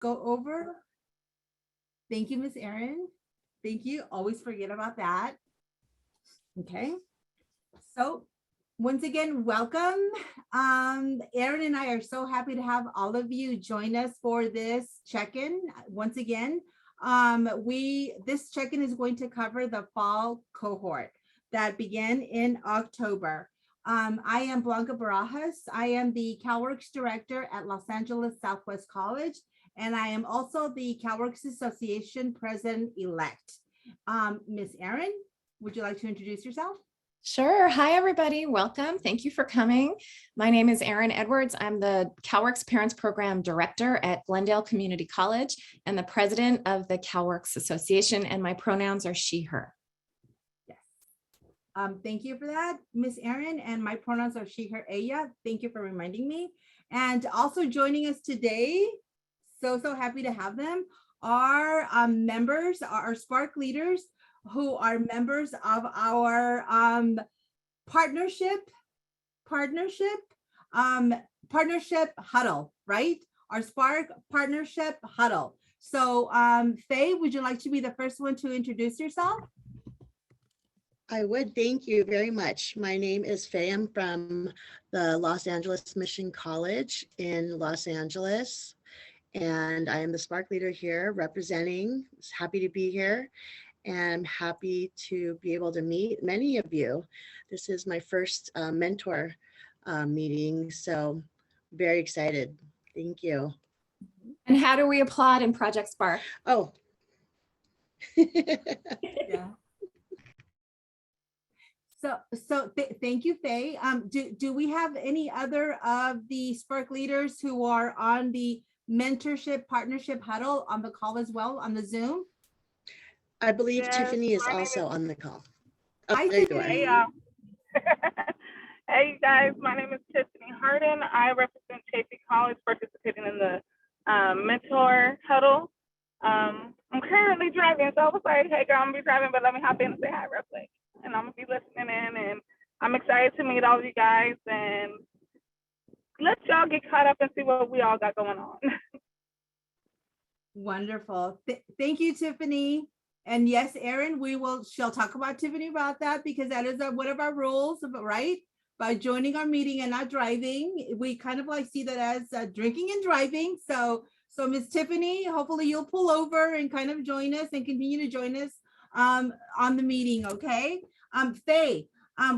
go over? Thank you, Miss Erin. Thank you. Always forget about that. Okay. So once again, welcome. Erin and I are so happy to have all of you join us for this check-in. Once again, this check-in is going to cover the fall cohort that began in October. I am Blanca Barajas. I am the CalWorks director at Los Angeles Southwest College, and I am also the CalWorks Association president-elect. Ms. Erin, would you like to introduce yourself? Sure. Hi, everybody. Welcome. Thank you for coming. My name is Erin Edwards. I'm the CalWorks Parents Program Director at Glendale Community College and the president of the CalWorks Association, and my pronouns are she, her. Yes. Thank you for that, Miss Erin, and my pronouns are she, her, ella. Thank you for reminding me. And also joining us today, so happy to have them, are members, our SPARC leaders, who are members of our partnership huddle, right? Our SPARC partnership huddle. So Faye, would you like to be the first one to introduce yourself? I would. Thank you very much. My name is Faye. I'm from the Los Angeles Mission College in Los Angeles, and I am the SPARC leader here representing. Happy to be here. And I'm happy to be able to meet many of you. This is my first mentor meeting, so very excited. Thank you. And how do we applaud in Project SPARC? Oh. Yeah. So thank you, Faye. Do we have any other of the SPARC leaders who are on the mentorship partnership huddle on the call as well on the Zoom? I believe Yes, Tiffany is also on the call. Oh, Hi, there you are. Hey, y'all. Hey, you guys. My name is Tiffany Harden. I represent Chafee College, participating in the mentor huddle. I'm currently driving, so I was like, hey, girl, I'm going to be driving, but let me hop in and say hi real quick. And I'm going to be listening in, and I'm excited to meet all of you guys and let y'all get caught up and see what we all got going on. Wonderful. Thank you, Tiffany. And yes, Erin, she'll talk about Tiffany about that, because that is one of our rules, right? By joining our meeting and not driving, we kind of like see that as drinking and driving. So Miss Tiffany, hopefully you'll pull over and kind of join us and continue to join us on the meeting, okay? Faye,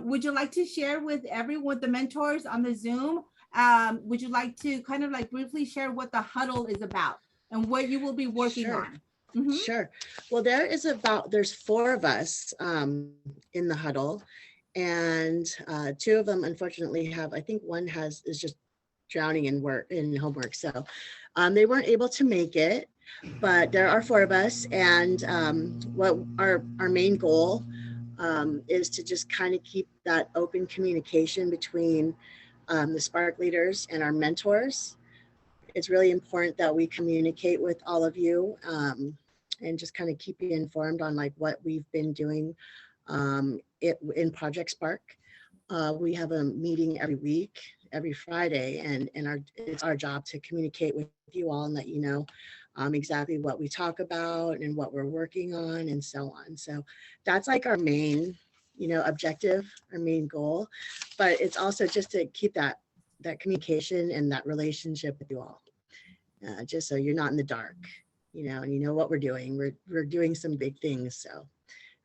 would you like to share with everyone, the mentors on the Zoom, would you like to kind of like briefly share what the huddle is about and what you will be working on? Mm-hmm. Sure. Well, there's 4 of us in the huddle, and 2 of them unfortunately have, I think one is just drowning in homework. So they weren't able to make it, but there are 4 of us. And what our main goal is to just kind of keep that open communication between the SPARC leaders and our mentors. It's really important that we communicate with all of you and just kind of keep you informed on like what we've been doing in Project SPARC. We have a meeting every week, every Friday, and it's our job to communicate with you all and let you know exactly what we talk about and what we're working on and so on. So that's like our main, objective, our main goal, but it's also just to keep that communication and that relationship with you all, just so you're not in the dark, and you know what we're doing. We're doing some big things, so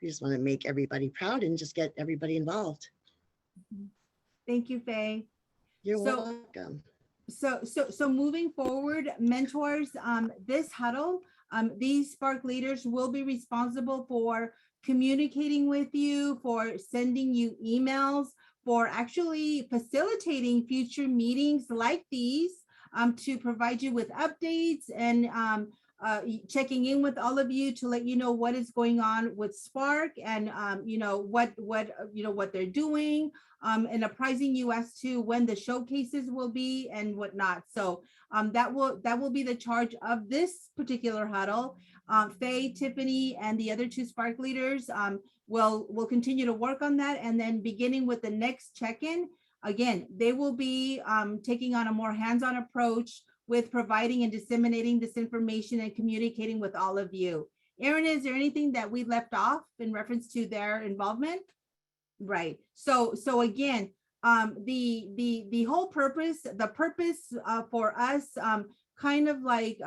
we just want to make everybody proud and just get everybody involved. Thank you, Faye. You're welcome. So moving forward, mentors, this huddle, these SPARC leaders will be responsible for communicating with you, for sending you emails, for actually facilitating future meetings like these, to provide you with updates and checking in with all of you to let you know what is going on with SPARC and what they're doing, and apprising you as to when the showcases will be and whatnot. So that will be the charge of this particular huddle. Faye, Tiffany, and the other 2 SPARC leaders will continue to work on that, and then beginning with the next check-in, again, they will be taking on a more hands-on approach with providing and disseminating this information and communicating with all of you. Erin, is there anything that we left off in reference to their involvement? Right. So again, the whole purpose, the purpose for us kind of like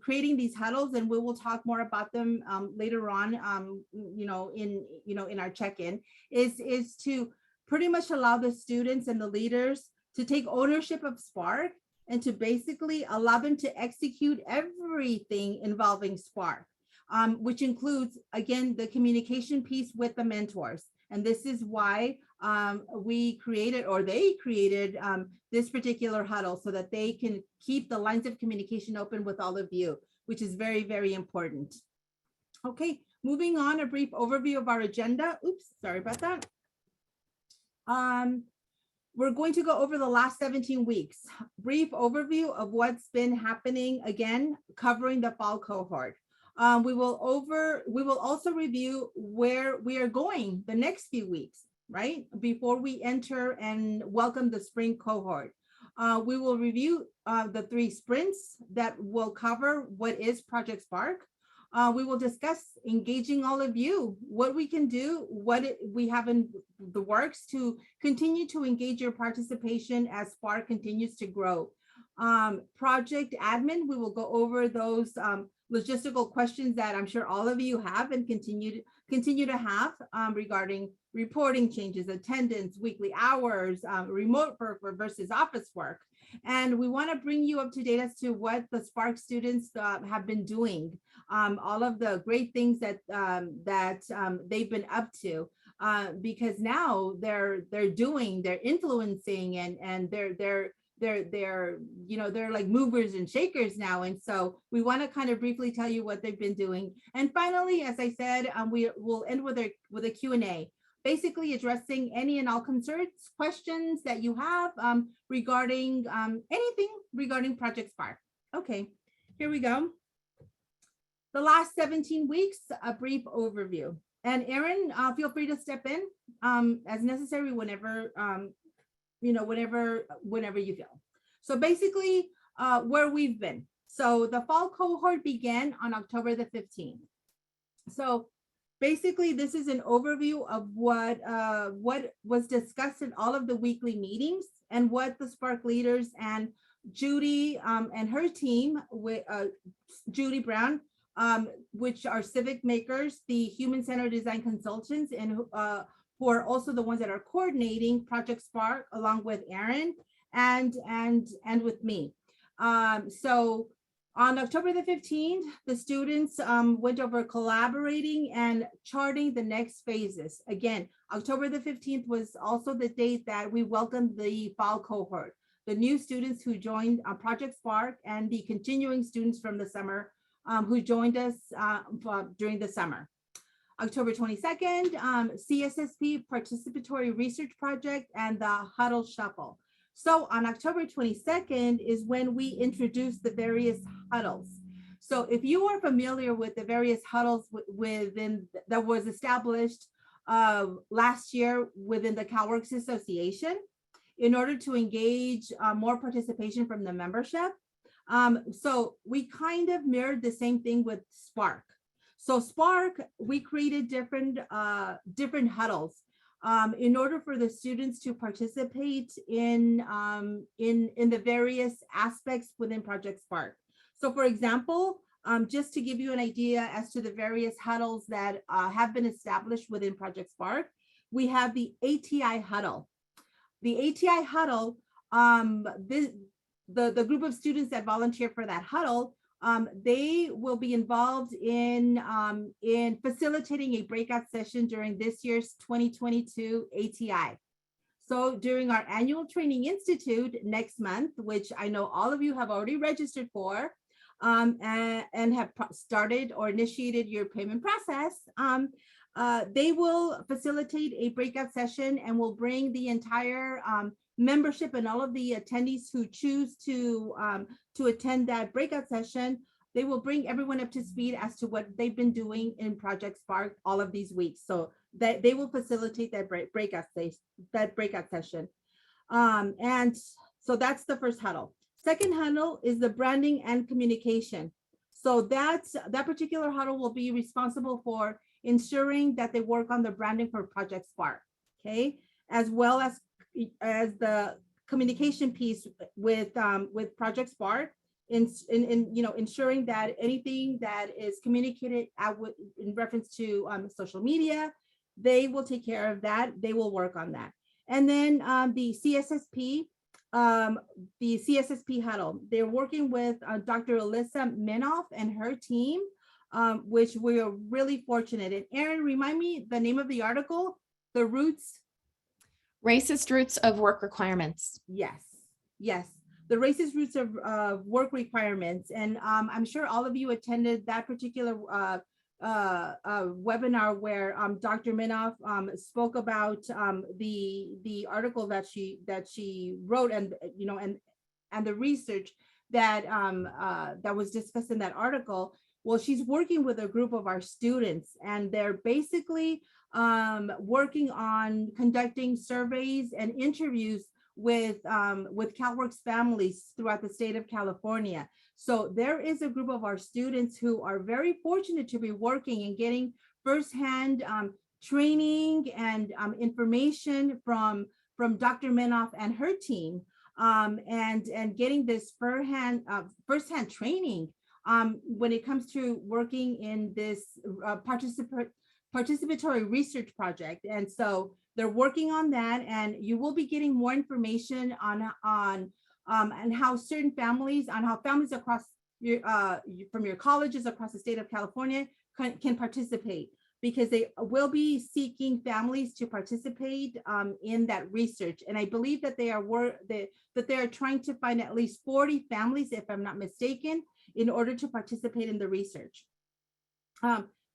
creating these huddles, and we will talk more about them later on, in our check-in, is to pretty much allow the students and the leaders to take ownership of SPARC and to basically allow them to execute everything involving SPARC, which includes, again, the communication piece with the mentors. And this is why we created, or they created, this particular huddle, so that they can keep the lines of communication open with all of you, which is very, very important. Okay, moving on, a brief overview of our agenda. Oops, sorry about that. We're going to go over the last 17 weeks. Brief overview of what's been happening, again, covering the fall cohort. We will also review where we are going the next few weeks, right? Before we enter and welcome the spring cohort. We will review the 3 sprints that will cover what is Project SPARC. We will discuss engaging all of you, what we can do, we have in the works to continue to engage your participation as SPARC continues to grow. Project admin, we will go over those logistical questions that I'm sure all of you have and continue to have regarding reporting changes, attendance, weekly hours, remote work versus office work. And we want to bring you up to date as to what the SPARC students have been doing, all of the great things that they've been up to, because now they're influencing, and they're like movers and shakers now. And so we want to kind of briefly tell you what they've been doing. And finally, as I said, we will end with a Q&A, basically addressing any and all concerns, questions that you have regarding anything regarding Project SPARC. Okay, here we go. The last 17 weeks, a brief overview. And Erin, feel free to step in as necessary whenever whenever you feel. So basically, where we've been. So the fall cohort began on October the 15th. So basically, this is an overview of what was discussed in all of the weekly meetings, and what the SPARC leaders and Judy and her team, with Judy Brown, which are civic makers, the human-centered design consultants, and who are also the ones that are coordinating Project SPARC, along with Erin and with me. So on October the 15th, the students went over collaborating and charting the next phases. Again, October the 15th was also the date that we welcomed the fall cohort, the new students who joined Project SPARC, and the continuing students from the summer who joined us during the summer. October 22nd, CSSP Participatory Research Project and the Huddle Shuffle. So on October 22nd is when we introduced the various huddles. So if you are familiar with the various huddles that was established last year within the CalWorks Association, in order to engage more participation from the membership, so we kind of mirrored the same thing with SPARC. So SPARC, we created different huddles in order for the students to participate in the various aspects within Project SPARC. So for example, just to give you an idea as to the various huddles that have been established within Project SPARC, we have the ATI huddle. The ATI huddle, the group of students that volunteer for that huddle, they will be involved in facilitating a breakout session during this year's 2022 ATI. So during our annual training institute next month, which I know all of you have already registered for and have started or initiated your payment process, they will facilitate a breakout session and will bring the entire membership and all of the attendees who choose to attend that breakout session. They will bring everyone up to speed as to what they've been doing in Project SPARC all of these weeks. So that they will facilitate that breakout session. And so that's the first huddle. Second huddle is the branding and communication. So that particular huddle will be responsible for ensuring that they work on the branding for Project SPARC, okay, as well as the communication piece with Project SPARC, in ensuring that anything that is communicated out in reference to social media, they will take care of that. They will work on that. And then the CSSP huddle, they're working with Dr. Alyssa Minoff and her team, which we are really fortunate. And Erin, remind me the name of the article, the roots. Racist roots of work requirements. Yes, yes. The racist roots of work requirements. And I'm sure all of you attended that particular webinar where Dr. Minoff spoke about the article that she wrote, and and the research that that was discussed in that article. Well, she's working with a group of our students, and they're basically working on conducting surveys and interviews with CalWORKs families throughout the state of California. So there is a group of our students who are very fortunate to be working and getting firsthand training and information from Dr. Minoff and her team, and getting this firsthand training when it comes to working in this participatory research project. And so they're working on that, and you will be getting more information on and how certain families, across your from your colleges across the state of California can participate, because they will be seeking families to participate in that research. And I believe that they are trying to find at least 40 families, if I'm not mistaken, in order to participate in the research.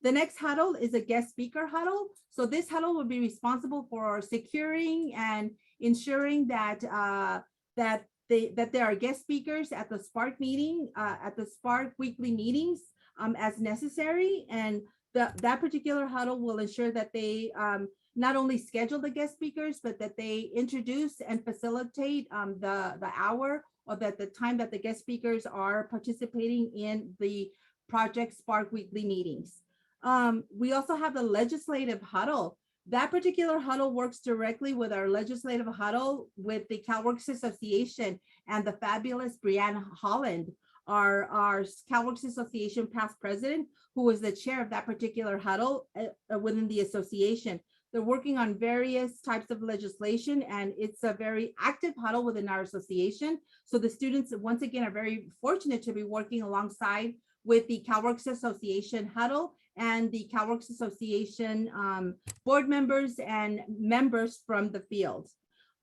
The next huddle is a guest speaker huddle. So this huddle will be responsible for securing and ensuring that that there are guest speakers at the SPARC meeting, at the SPARC weekly meetings as necessary. And that particular huddle will ensure that they not only schedule the guest speakers, but that they introduce and facilitate the hour, or that the time that the guest speakers are participating in the Project SPARC weekly meetings. We also have the legislative huddle. That particular huddle works directly with our legislative huddle with the CalWORKs Association and the fabulous Brianne Holland, our CalWORKs Association past president, who was the chair of that particular huddle within the association. They're working on various types of legislation, and it's a very active huddle within our association. So the students, once again, are very fortunate to be working alongside with the CalWORKs Association huddle and the CalWORKs Association board members and members from the field.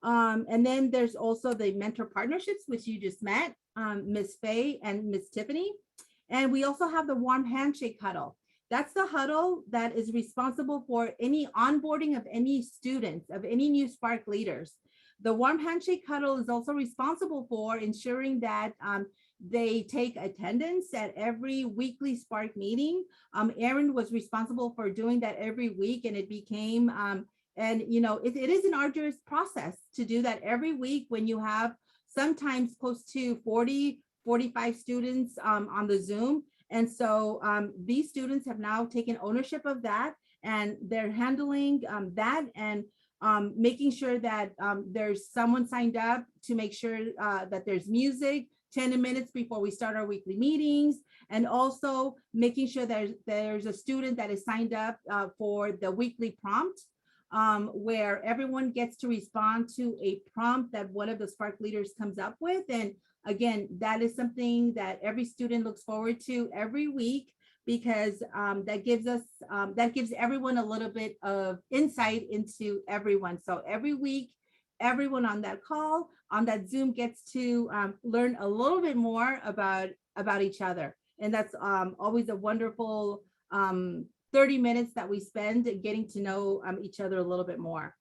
And then there's also the mentor partnerships, which you just met, Ms. Faye and Ms. Tiffany. And we also have the warm handshake huddle. That's the huddle that is responsible for any onboarding of any students, of any new SPARC leaders. The warm handshake huddle is also responsible for ensuring that they take attendance at every weekly SPARC meeting. Erin was responsible for doing that every week, and it became, it is an arduous process to do that every week when you have sometimes close to 40, 45 students on the Zoom. And so these students have now taken ownership of that, and they're handling that and making sure that there's someone signed up to make sure that there's music 10 minutes before we start our weekly meetings, and also making sure there's a student that is signed up for the weekly prompt, where everyone gets to respond to a prompt that one of the SPARC leaders comes up with. And again, that is something that every student looks forward to every week, because that gives everyone a little bit of insight into everyone. So every week, everyone on that call, on that Zoom, gets to learn a little bit more about each other. And that's always a wonderful 30 minutes that we spend getting to know each other a little bit more.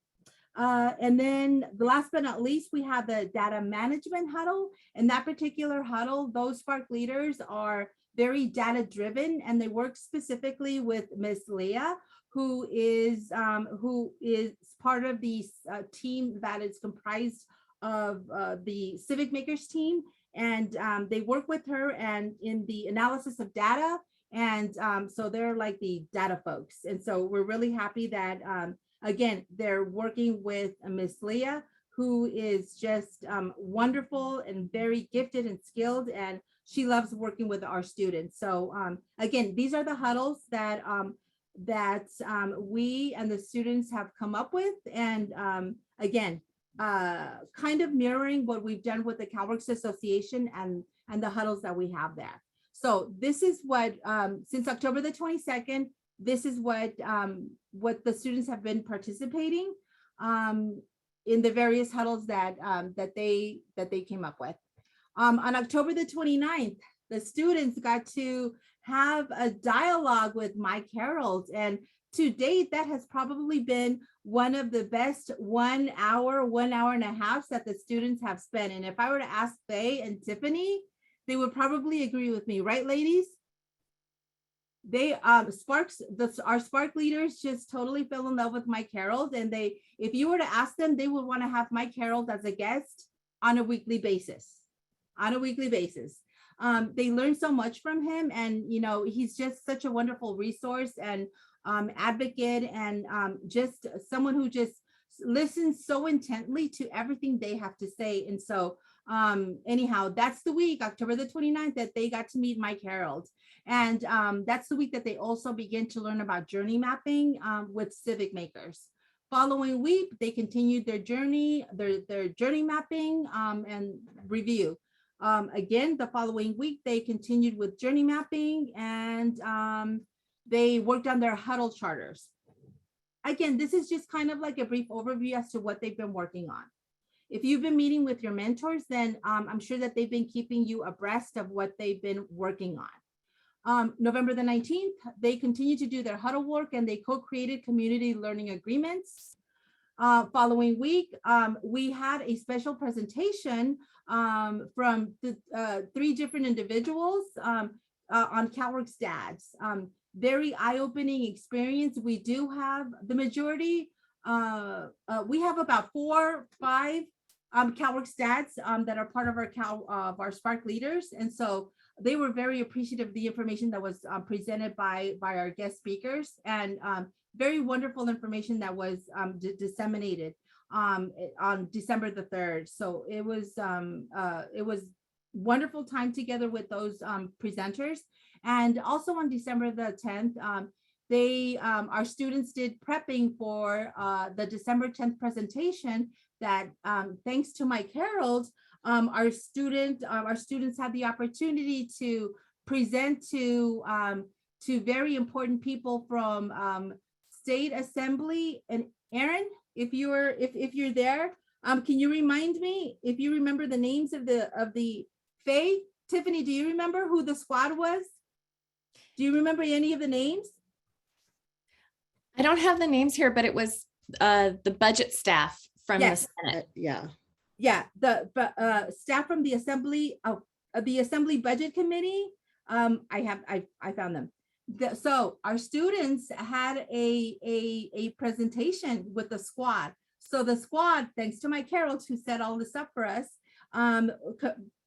And then the last but not least, we have the data management huddle. In that particular huddle, those SPARC leaders are very data driven, and they work specifically with Ms. Leah, who is part of the team that is comprised of the Civic Makers team. and they work with her and in the analysis of data. And so they're like the data folks. And so we're really happy that, again, they're working with Miss Leah, who is just wonderful and very gifted and skilled. And she loves working with our students. So again, these are the huddles that we and the students have come up with. And again, kind of mirroring what we've done with the CalWorks Association and the huddles that we have there. So this is what, since October the 22nd, this is what the students have been participating in the various huddles that they came up with. On October the 29th, the students got to have a dialogue with Mike Harold, and to date, that has probably been one of the best 1 hour and a half that the students have spent. And if I were to ask Faye and Tiffany, they would probably agree with me, right, ladies? They our SPARC leaders just totally fell in love with Mike Harold, and if you were to ask them, they would want to have Mike Harold as a guest on a weekly basis. They learned so much from him, and he's just such a wonderful resource and advocate, and just someone who just listens so intently to everything they have to say. And so anyhow, that's the week, October the 29th, that they got to meet Mike Harold. And that's the week that they also begin to learn about journey mapping with civic makers. Following week, they continued their journey, their journey mapping and review. Again, the following week, they continued with journey mapping, and they worked on their huddle charters. Again, this is just kind of like a brief overview as to what they've been working on. If you've been meeting with your mentors, then I'm sure that they've been keeping you abreast of what they've been working on. November the 19th, they continue to do their huddle work, and they co-created community learning agreements. Following week, we had a special presentation from the 3 different individuals on CalWorks Dads. Very eye-opening experience. We do have the majority, we have about 4 or 5 CalWorks Dads that are part of our SPARC leaders. And so they were very appreciative of the information that was presented by our guest speakers, and very wonderful information that was disseminated on December the 3rd. So it was wonderful time together with those presenters. And also on December the 10th, our students did prepping for the December 10th presentation that thanks to Mike Harold, our students had the opportunity to present to very important people from State Assembly. And Aaron, if you're there, can you remind me if you remember the names of the Faye? Tiffany, do you remember who the squad was? Do you remember any of the names? I don't have the names here, but it was the budget staff from the Senate. Yeah, the staff from the Assembly Budget Committee. I found them. So our students had a presentation with the squad. So the squad, thanks to Mike Harold, who set all this up for us,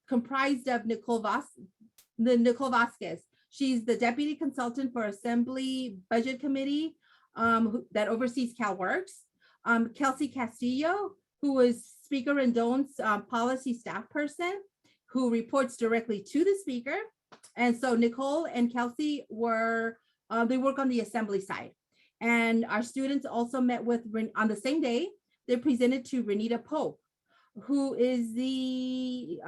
comprised of Nicole Vasquez. She's the deputy consultant for Assembly Budget Committee that oversees CalWorks. Kelsey Castillo, who is Speaker Rendon's policy staff person, who reports directly to the speaker. And so Nicole and Kelsey they work on the assembly side. And our students also met with, on the same day, they presented to Renita Pope, who is the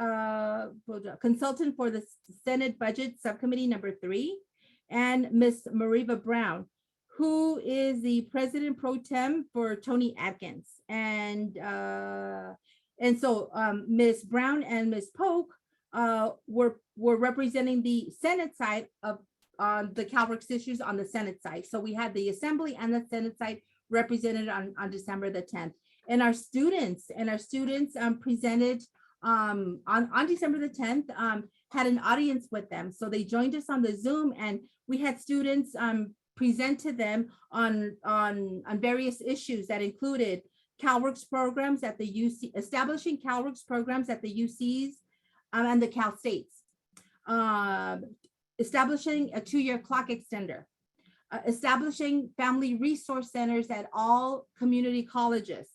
consultant for the Senate Budget Subcommittee number 3, and Miss Mariva Brown, who is the president pro tem for Tony Atkins. And so Miss Brown and Miss Polk were representing the Senate side of the CalWorks issues on the Senate side. So we had the Assembly and the Senate side represented on December the 10th. And our students presented on December the 10th, had an audience with them. So they joined us on the Zoom, and we had students present to them on various issues that included CalWorks programs at the UC, establishing CalWorks programs at the UCs, and the Cal States. Establishing a 2-year clock extender. Establishing family resource centers at all community colleges.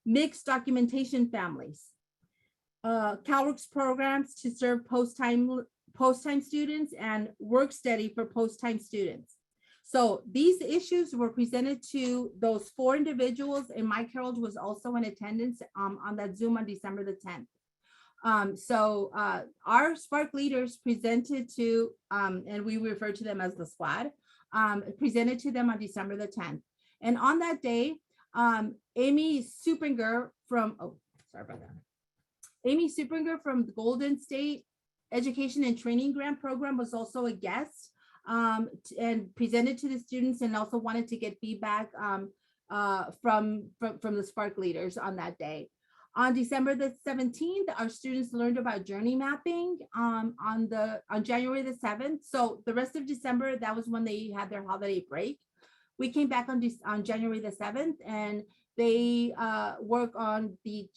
Mixed documentation families. CalWorks programs to serve post-time students and work study for post-time students. So these issues were presented to those 4 individuals, and Mike Harold was also in attendance on that Zoom on December the 10th. So our SPARC leaders presented to, and we refer to them as the squad, presented to them on December the 10th. And on that day, Amy Supringer from, Amy Supringer from the Golden State Education and Training Grant Program was also a guest and presented to the students, and also wanted to get feedback from the SPARC leaders on that day. On December the 17th, our students learned about journey mapping on January the 7th. So the rest of December, that was when they had their holiday break. We came back on January the 7th, and they work on the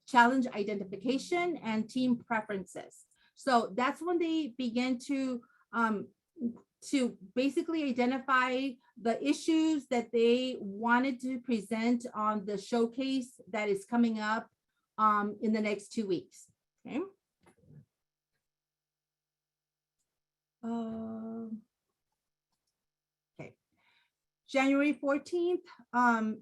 challenge identification and team preferences. So that's when they began to basically identify the issues that they wanted to present on the showcase that is coming up in the next 2 weeks. Okay. January 14th,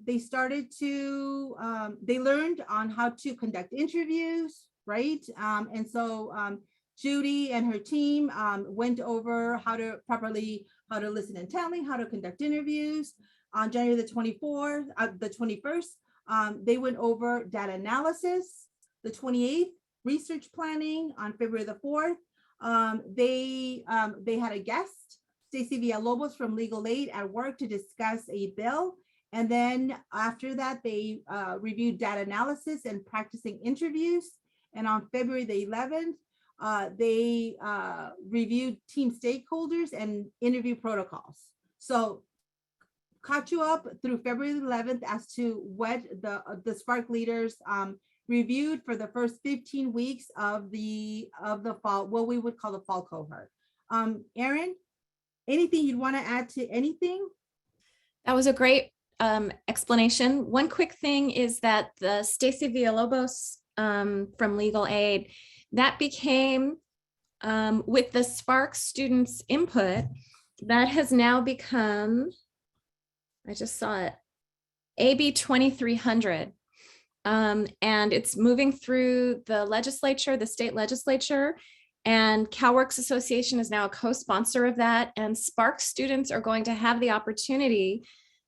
they started to, they learned on how to conduct interviews, right? And so Judy and her team went over how to listen intently, how to conduct interviews. On January the 21st, they went over data analysis. The 28th, research planning. On February the 4th, they had a guest, Stacey Villalobos from Legal Aid, at work to discuss a bill. And then after that, they reviewed data analysis and practicing interviews. And on February the 11th, they reviewed team stakeholders and interview protocols. So caught you up through February 11th as to what the SPARC leaders reviewed for the first 15 weeks of the fall, what we would call the fall cohort. Erin, anything you'd want to add to anything? That was a great explanation. One quick thing is that the Stacey Villalobos from Legal Aid, that became, with the SPARC students' input, that has now become, I just saw it, AB 2300. And it's moving through the legislature, the state legislature, and CalWorks Association is now a co-sponsor of that. And SPARC students are going to have the opportunity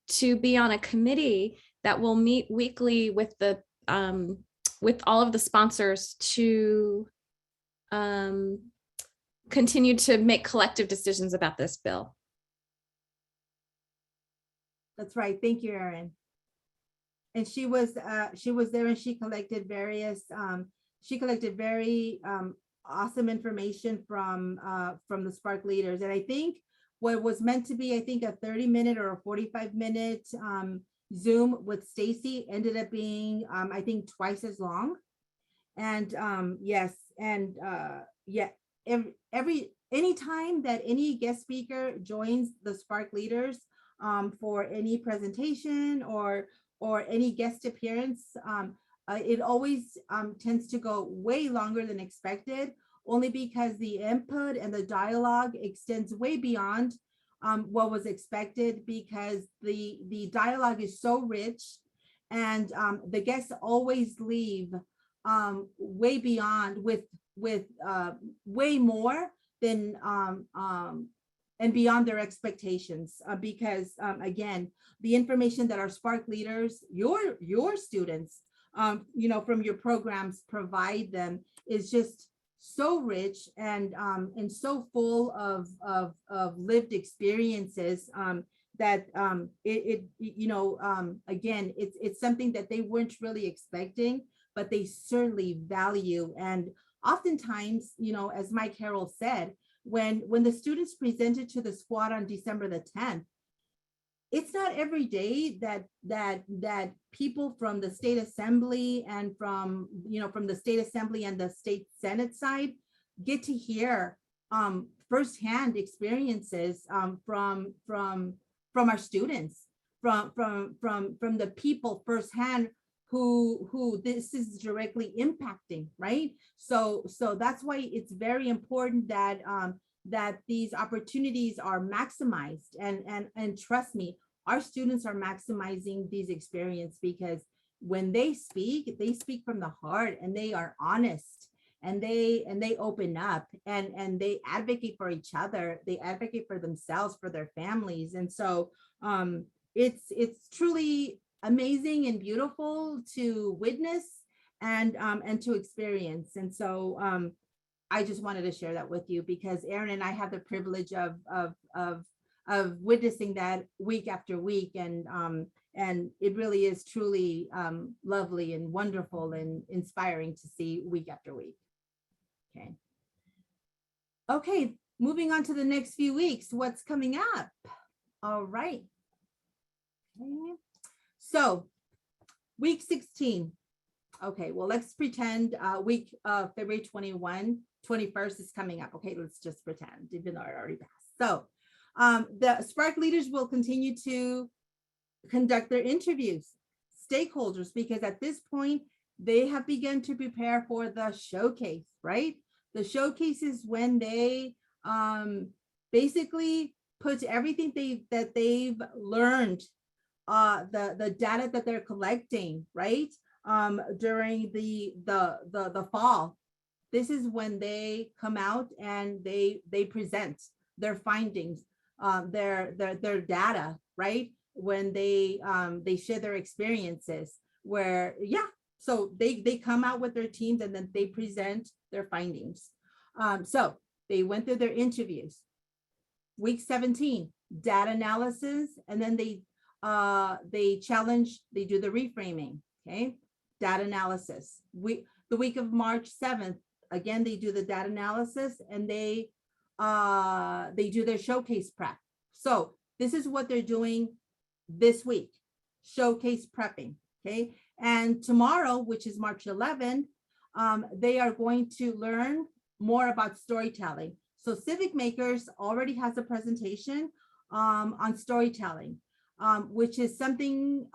to be on a committee that will meet weekly with the with all of the sponsors to continue to make collective decisions about this bill. That's right. Thank you, Erin. And she was there, and she collected various very awesome information from the SPARC leaders. And I think what was meant to be, I think, a 30-minute or a 45-minute Zoom with Stacey ended up being, I think, twice as long. And yes, and yeah, anytime that any guest speaker joins the SPARC leaders for any presentation or any guest appearance, it always tends to go way longer than expected, only because the input and the dialogue extends way beyond what was expected, because the dialogue is so rich, and the guests always leave way beyond with way more than and beyond their expectations, because again, the information that our SPARC leaders, your students, from your programs provide them is just so rich and so full of lived experiences that again, it's something that they weren't really expecting, but they certainly value. And oftentimes, as Mike Harold said, when the students presented to the squad on December the 10th, it's not every day that people from the state assembly and from the state assembly and the state senate side get to hear firsthand experiences from our students, from the people firsthand who this is directly impacting, right? So that's why it's very important that that these opportunities are maximized, and trust me, our students are maximizing these experiences, because when they speak from the heart, and they are honest, and they open up, and they advocate for each other, they advocate for themselves, for their families. And so it's truly amazing and beautiful to witness and to experience. And so I just wanted to share that with you, because Aaron and I have the privilege of witnessing that week after week, and it really is truly lovely and wonderful and inspiring to see week after week. Okay, moving on to the next few weeks, what's coming up? All right. Okay. So week 16. Okay, well, let's pretend week February 21st is coming up. Okay, let's just pretend, even though it already passed. So the SPARC leaders will continue to conduct their interviews, stakeholders, because at this point, they have begun to prepare for the showcase, right? The showcase is when they basically put everything that they've learned, the data that they're collecting, right? During the fall. This is when they come out and they present their findings, their data, right? When they share their experiences, where so they come out with their teams, and then they present their findings. So they went through their interviews. Week 17, data analysis, and then they challenge, they do the reframing, okay? Data analysis. The week of March 7th, again, they do the data analysis, and they do their showcase prep. So this is what they're doing this week, showcase prepping, okay? And tomorrow, which is March 11th, they are going to learn more about storytelling. So Civic Makers already has a presentation on storytelling, which is something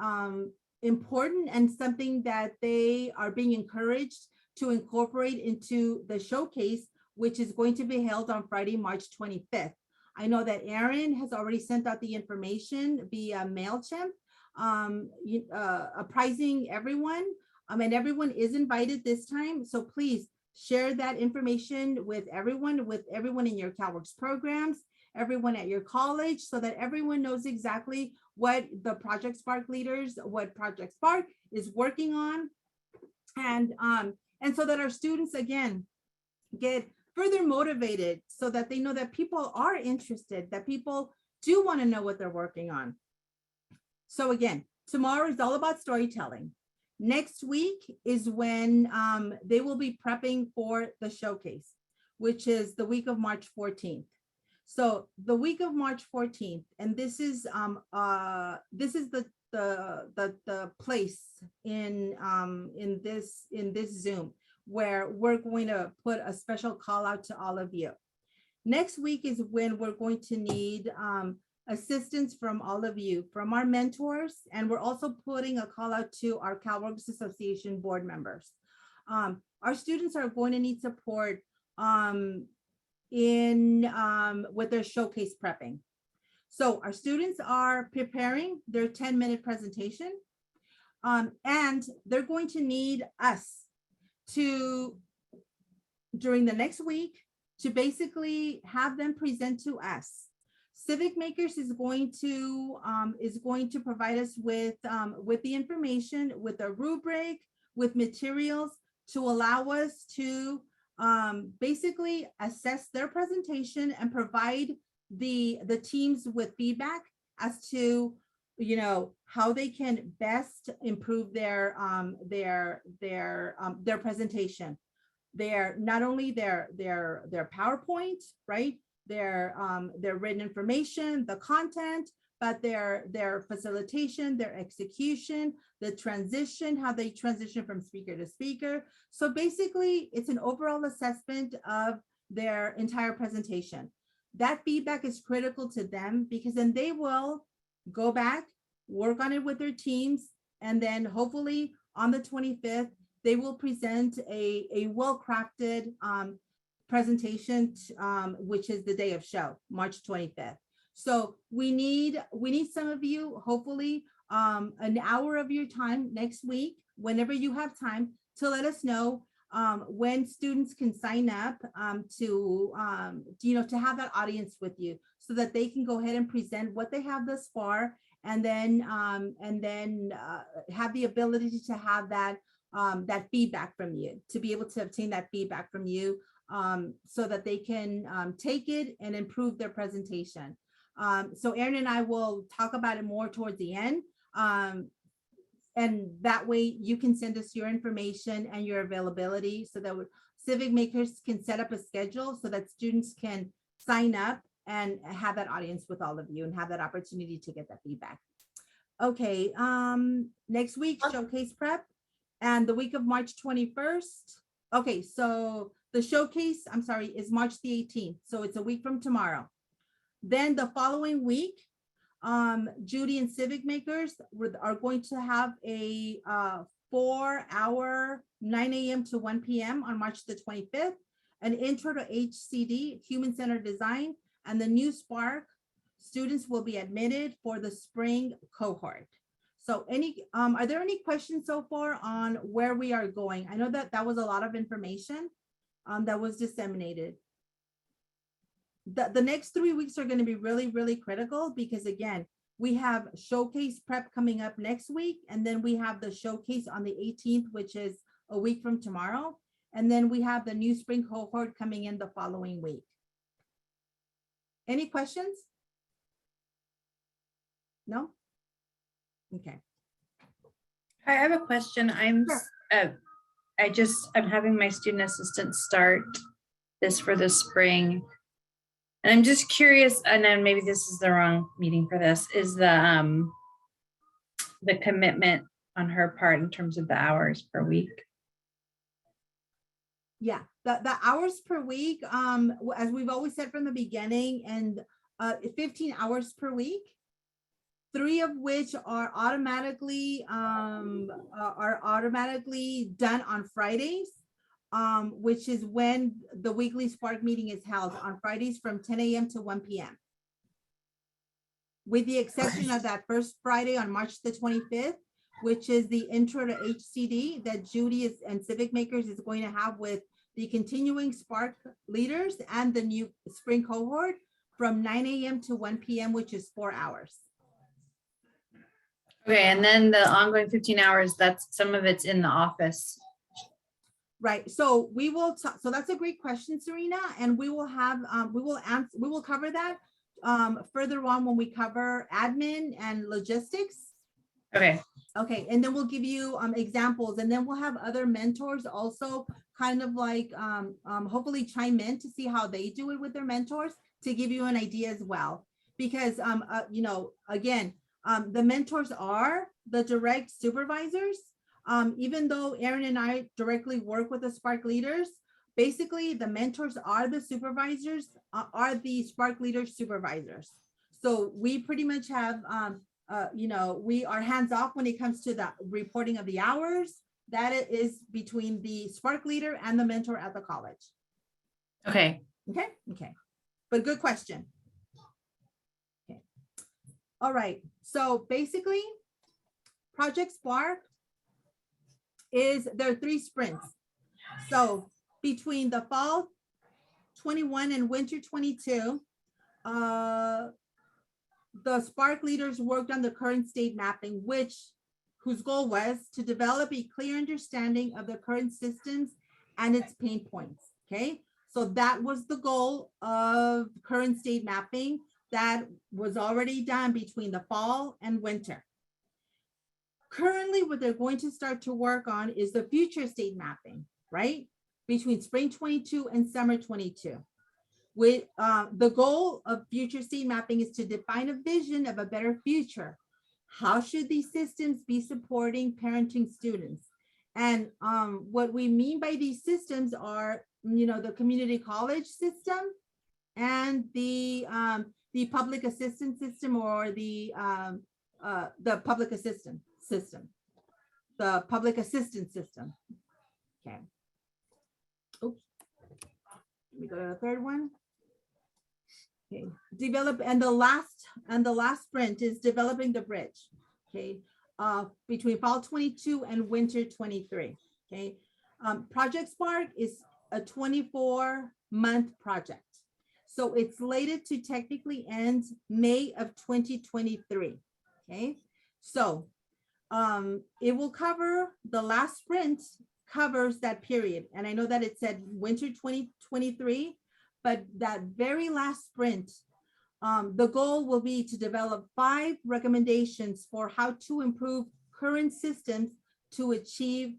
important, and something that they are being encouraged to incorporate into the showcase, which is going to be held on Friday, March 25th. I know that Aaron has already sent out the information via MailChimp, apprising everyone, and everyone is invited this time. So please share that information with everyone in your CalWorks programs, everyone at your college, so that everyone knows exactly what the Project SPARC leaders, what Project SPARC is working on, and so that our students, again, get further motivated, so that they know that people are interested, that people do want to know what they're working on. So again, tomorrow is all about storytelling. Next week is when they will be prepping for the showcase, which is the week of March 14th. So the week of March 14th, and this is the place in this Zoom where we're going to put a special call out to all of you. Next week is when we're going to need assistance from all of you, from our mentors, and we're also putting a call out to our CalWorks Association board members. Our students are going to need support with their showcase prepping. So our students are preparing their 10-minute presentation, and they're going to need us to, during the next week, to basically have them present to us. Civic Makers is going to provide us with the information, with a rubric, with materials to allow us to basically assess their presentation and provide the teams with feedback as to, you know, how they can best improve their presentation. Not only their PowerPoint, right? Their written information, the content, but their facilitation, their execution, the transition, how they transition from speaker to speaker. So basically, it's an overall assessment of their entire presentation. That feedback is critical to them because then they will go back, work on it with their teams, and then hopefully on the 25th, they will present a well-crafted presentation, which is the day of show, March 25th. So we need some of you, hopefully an hour of your time next week, whenever you have time, to let us know when students can sign up to have that audience with you, so that they can go ahead and present what they have thus far, and then have the ability to have that feedback from you, to be able to obtain that feedback from you, so that they can take it and improve their presentation. So Erin and I will talk about it more towards the end. And that way you can send us your information and your availability, so that Civic Makers can set up a schedule so that students can sign up and have that audience with all of you and have that opportunity to get that feedback. Okay, next week, showcase prep, and the week of March 21st. Okay, so the showcase, I'm sorry, is March the 18th. So it's a week from tomorrow. Then the following week, Judy and Civic Makers are going to have a 4-hour 9 a.m. to 1 p.m. on March the 25th, an intro to HCD, human-centered design, and the new SPARC students will be admitted for the spring cohort. So are there any questions so far on where we are going? I know that was a lot of information that was disseminated. The next 3 weeks are going to be really, really critical, because again, we have showcase prep coming up next week, and then we have the showcase on the 18th, which is a week from tomorrow. And then we have the new spring cohort coming in the following week. Any questions? No? Okay. I have a question. I'm having my student assistant start this for the spring. And I'm just curious, and then maybe this is the wrong meeting for this, is the commitment on her part in terms of the hours per week. Yeah, the hours per week, as we've always said from the beginning, and 15 hours per week, 3 of which are automatically done on Fridays, which is when the weekly SPARC meeting is held on Fridays from 10 a.m. to 1 p.m. With the exception of that first Friday on March the 25th, which is the intro to HCD that Judy and Civic Makers is going to have with the continuing SPARC leaders and the new spring cohort from 9 a.m. to 1 p.m., which is 4 hours. Okay, and then the ongoing 15 hours, that's some of it's in the office. Right. So we will. So that's a great question, Serena, and we will have. We will cover that further on when we cover admin and logistics. Okay. Okay, and then we'll give you examples, and then we'll have other mentors also kind of like hopefully chime in to see how they do it with their mentors, to give you an idea as well. Because again, the mentors are the direct supervisors. Even though Erin and I directly work with the SPARC leaders, basically the mentors are the supervisors, are the SPARC leaders supervisors. So we pretty much have, we are hands off when it comes to the reporting of the hours. That is between the SPARC leader and the mentor at the college. Okay. Okay. But good question. Okay. All right. So basically, Project SPARC there are 3 sprints. So between the fall 21 and winter 22, the SPARC leaders worked on the current state mapping, whose goal was to develop a clear understanding of the current systems and its pain points. Okay, so that was the goal of current state mapping that was already done between the fall and winter. Currently, what they're going to start to work on is the future state mapping, right? Between spring 22 and summer 22. With the goal of future seed mapping is to define a vision of a better future. How should these systems be supporting parenting students? And what we mean by these systems are, the community college system and the public assistance system, or the public assistance system, the public assistance system. Okay. Oops. Let me go to the third one. Okay. Develop, and the last sprint is developing the bridge. Okay. Between fall 22 and winter 23. Okay. Project SPARC is a 24-month project. So it's slated to technically end May of 2023. Okay. So it will cover, the last sprint covers that period. And I know that it said winter 2023, but that very last sprint, the goal will be to develop 5 recommendations for how to improve current systems to achieve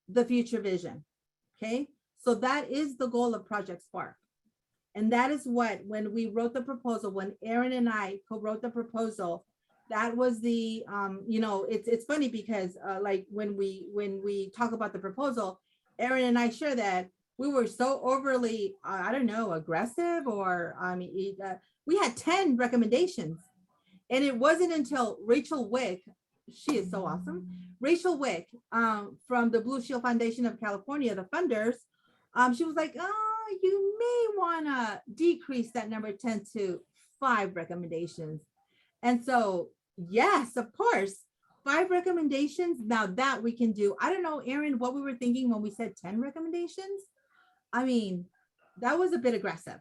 the future vision. Okay, so that is the goal of Project SPARC. And that is what, when we wrote the proposal, when Aaron and I co-wrote the proposal, that was the, it's funny because like when we talk about the proposal, Aaron and I share that we were so overly, I don't know, aggressive, or we had 10 recommendations. And it wasn't until Rachel Wick, she is so awesome, Rachel Wick from the Blue Shield Foundation of California, the funders, she was like, oh, you may want to decrease that number 10 to 5 recommendations. And so, yes, of course, 5 recommendations. Now that we can do, I don't know, Aaron, what we were thinking when we said 10 recommendations. I mean, that was a bit aggressive.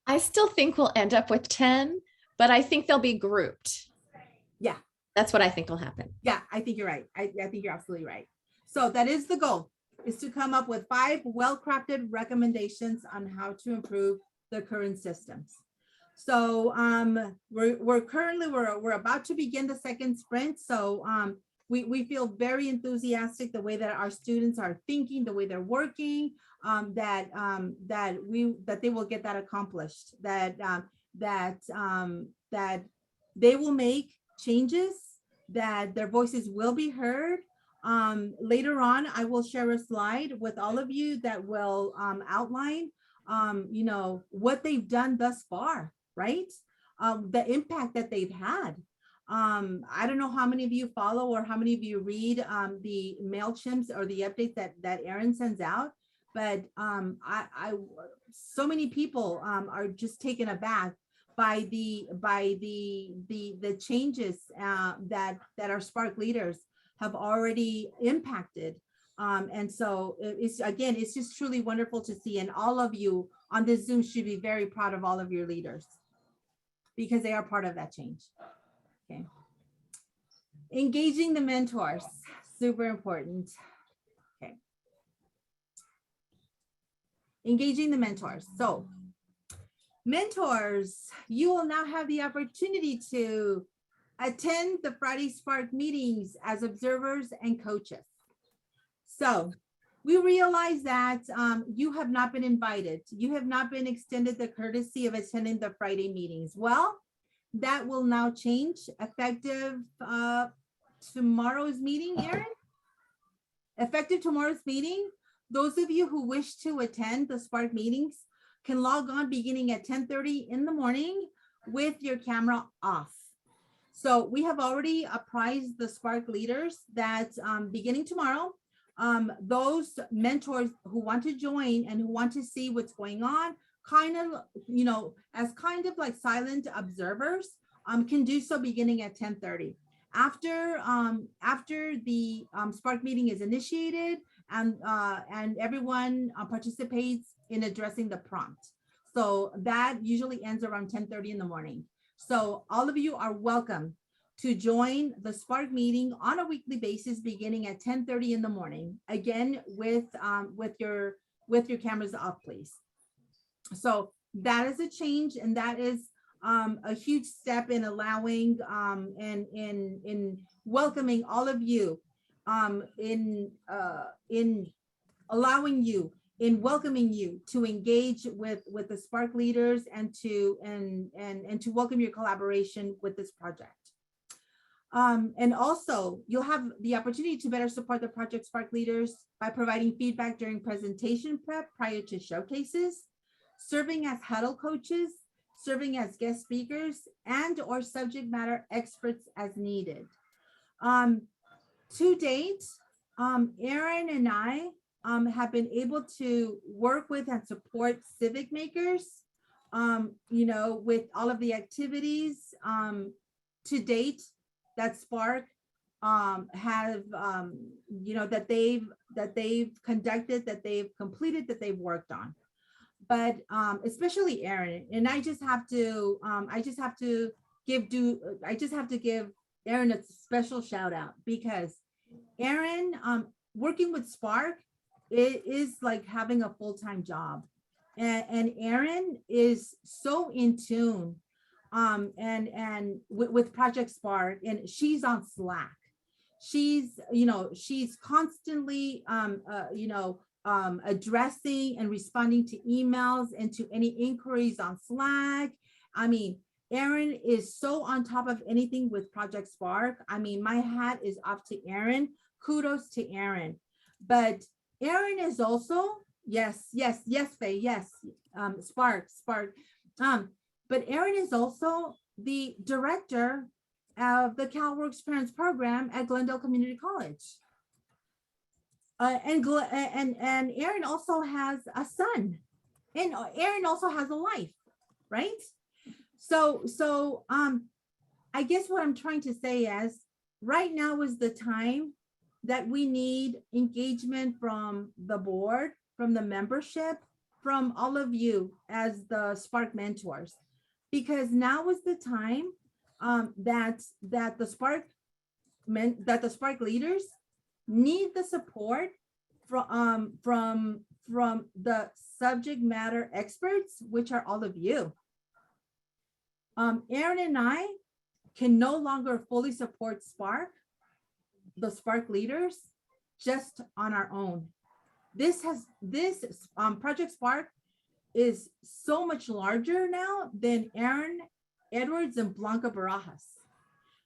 I still think we'll end up with 10, but I think they'll be grouped. Yeah. That's what I think will happen. Yeah, I think you're right. I think you're absolutely right. So that is the goal, is to come up with 5 well-crafted recommendations on how to improve the current systems. So we're about to begin the second sprint. So we feel very enthusiastic the way that our students are thinking, the way they're working, that they will get that accomplished, that they will make changes, that their voices will be heard. Later on, I will share a slide with all of you that will outline what they've done thus far, right? The impact that they've had. I don't know how many of you follow or how many of you read the MailChimps or the updates that Aaron sends out, but so many people are just taken aback by the changes that our SPARC leaders have already impacted. And so it's just truly wonderful to see, and all of you on this Zoom should be very proud of all of your leaders because they are part of that change. Okay. Engaging the mentors, super important. Okay. Engaging the mentors. So mentors, you will now have the opportunity to attend the Friday SPARC meetings as observers and coaches. So we realize that you have not been invited. You have not been extended the courtesy of attending the Friday meetings. Well, that will now change effective tomorrow's meeting, Aaron. Effective tomorrow's meeting, those of you who wish to attend the SPARC meetings can log on beginning at 10:30 in the morning with your camera off. So we have already apprised the SPARC leaders that beginning tomorrow, those mentors who want to join and who want to see what's going on, kind of, as kind of like silent observers, can do so beginning at 10:30. After the SPARC meeting is initiated and everyone participates in addressing the prompt. So that usually ends around 10:30 in the morning. So all of you are welcome to join the SPARC meeting on a weekly basis beginning at 10:30 in the morning. Again, with your cameras off, please. So that is a change, and that is a huge step in allowing and in welcoming all of you, in allowing you in welcoming you to engage with the SPARC leaders and to welcome your collaboration with this project. And also, you'll have the opportunity to better support the Project SPARC leaders by providing feedback during presentation prep prior to showcases, serving as huddle coaches, serving as guest speakers, and or subject matter experts as needed. To date, Erin and I have been able to work with and support civic makers, with all of the activities to date that SPARC have, that they've conducted, that they've completed, that they've worked on. But especially Erin, and I just have to give Erin a special shout out, because Erin, working with SPARC, it is like having a full-time job, and Erin is so in tune and with Project SPARC, and she's on Slack. She's constantly addressing and responding to emails and to any inquiries on Slack. I mean, Erin is so on top of anything with Project SPARC. I mean, my hat is off to Erin. Kudos to Erin. But Erin is also, yes, Faye, yes, SPARC. But Erin is also the director of the CalWorks Parents Program at Glendale Community College. And Erin also has a son, and Erin also has a life, right? So I guess what I'm trying to say is, right now is the time that we need engagement from the board, from the membership, from all of you as the SPARC mentors, because now is the time that the SPARC leaders need the support from the subject matter experts, which are all of you. Erin and I can no longer fully support SPARC, the SPARC leaders, just on our own. This Project SPARC is so much larger now than Erin Edwards and Blanca Barajas.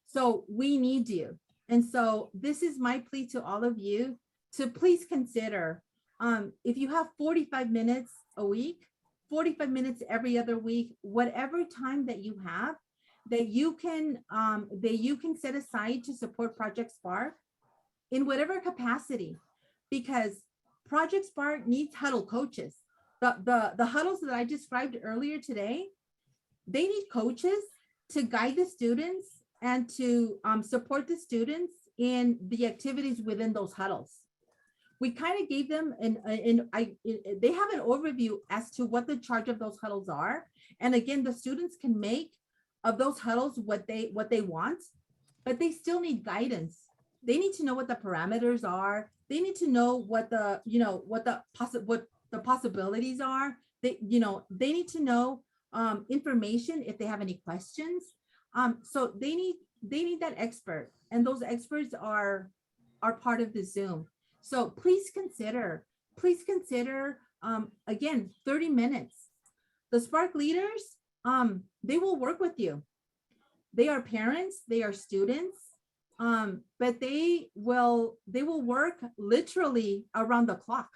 So we need you. And so this is my plea to all of you to please consider, if you have 45 minutes a week, 45 minutes every other week, whatever time that you have, that you can set aside to support Project SPARC in whatever capacity, because Project SPARC needs huddle coaches. The huddles that I described earlier today, they need coaches to guide the students and to support the students in the activities within those huddles. We kind of gave them they have an overview as to what the charge of those huddles are. And again, the students can make of those huddles what they want, but they still need guidance. They need to know what the parameters are. They need to know what the possibilities are. They need to know information if they have any questions. So they need that expert, and those experts are part of the Zoom. So please consider, again, 30 minutes. The SPARC leaders, they will work with you. They are parents, they are students, but they will work literally around the clock.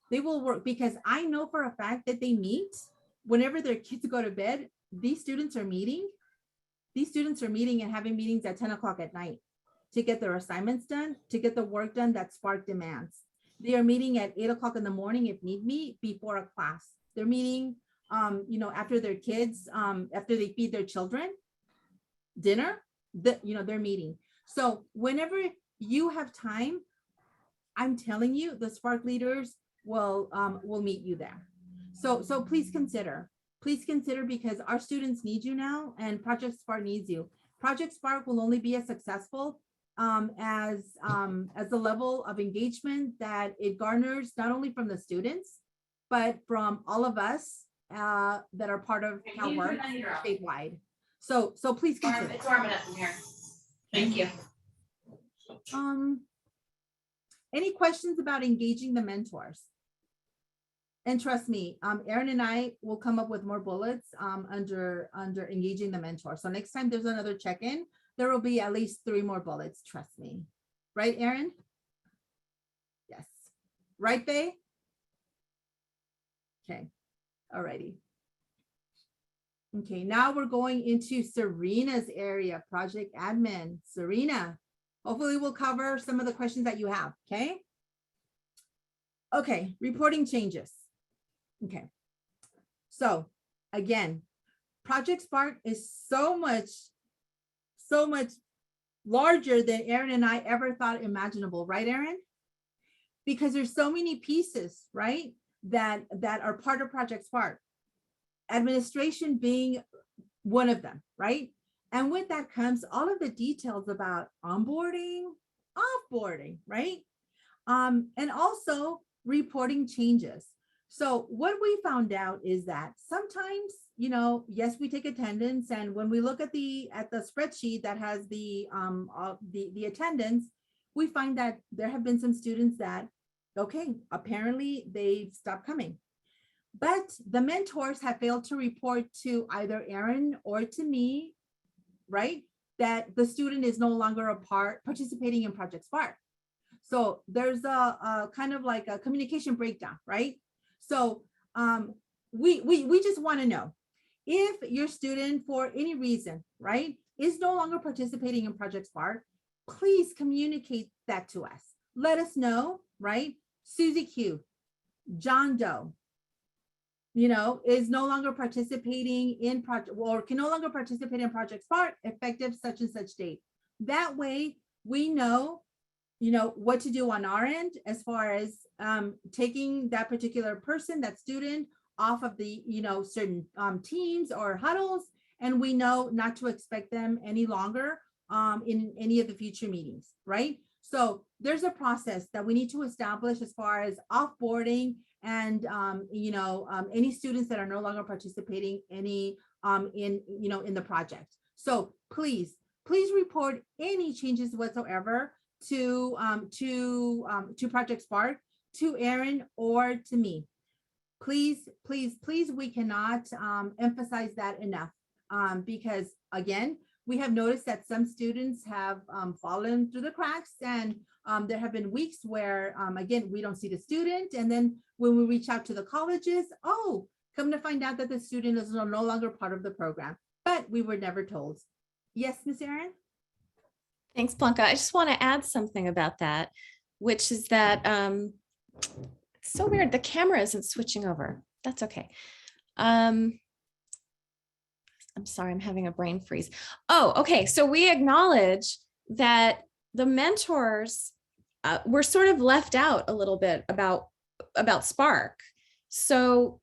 They will work, because I know for a fact that they meet whenever their kids go to bed. These students are meeting and having meetings at 10 o'clock at night to get their assignments done, to get the work done that SPARC demands. They are meeting at 8 o'clock in the morning if need be, before a class. They're meeting, after their kids, after they feed their children dinner, they're meeting. So whenever you have time, I'm telling you, the SPARC leaders will meet you there. So please consider, because our students need you now, and Project SPARC needs you. Project SPARC will only be as successful as the level of engagement that it garners, not only from the students, but from all of us that are part of CalWorks statewide. So please consider. It's warming up in here. Thank you. Any questions about engaging the mentors? And trust me, Erin and I will come up with more bullets under engaging the mentor. So next time there's another check-in, there will be at least 3 more bullets, trust me. Right, Erin? Yes. Right, Faye? Okay, alrighty. Okay, now we're going into Serena's area, project admin. Serena, hopefully we'll cover some of the questions that you have, okay? Okay, reporting changes. Okay, so again, Project SPARC is so much larger than Erin and I ever thought imaginable, right, Erin? Because there's so many pieces, right, that are part of Project SPARC. Administration being one of them, right? And with that comes all of the details about onboarding, offboarding, right? And also reporting changes. So what we found out is that sometimes, you know, yes, we take attendance, and when we look at the spreadsheet that has the attendance, we find that there have been some students that, okay, apparently they've stopped coming. But the mentors have failed to report to either Erin or to me, right, that the student is no longer participating in Project SPARC. So there's a kind of like a communication breakdown, right? So we just want to know if your student, for any reason, right, is no longer participating in Project SPARC, please communicate that to us. Let us know, right? Susie Q, John Doe, you know, is no longer participating in project, or can no longer participate in Project SPARC effective such and such date. That way we know, you know, what to do on our end as far as taking that particular person, that student, off of the, you know, certain teams or huddles, and we know not to expect them any longer in any of the future meetings, right? So there's a process that we need to establish as far as offboarding and you know, any students that are no longer participating in you know, in the project. So please report any changes whatsoever to Project SPARC, to Erin or to me. Please, we cannot emphasize that enough, because again, we have noticed that some students have fallen through the cracks, and there have been weeks where again, we don't see the student, and then when we reach out to the colleges, oh, come to find out that the student is no longer part of the program, but we were never told. Yes, Miss Erin? Thanks, Blanca. I just want to add something about that, which is that it's so weird. The camera isn't switching over. That's okay. I'm sorry, I'm having a brain freeze. Oh, okay. So we acknowledge that the mentors were sort of left out a little bit about SPARC. So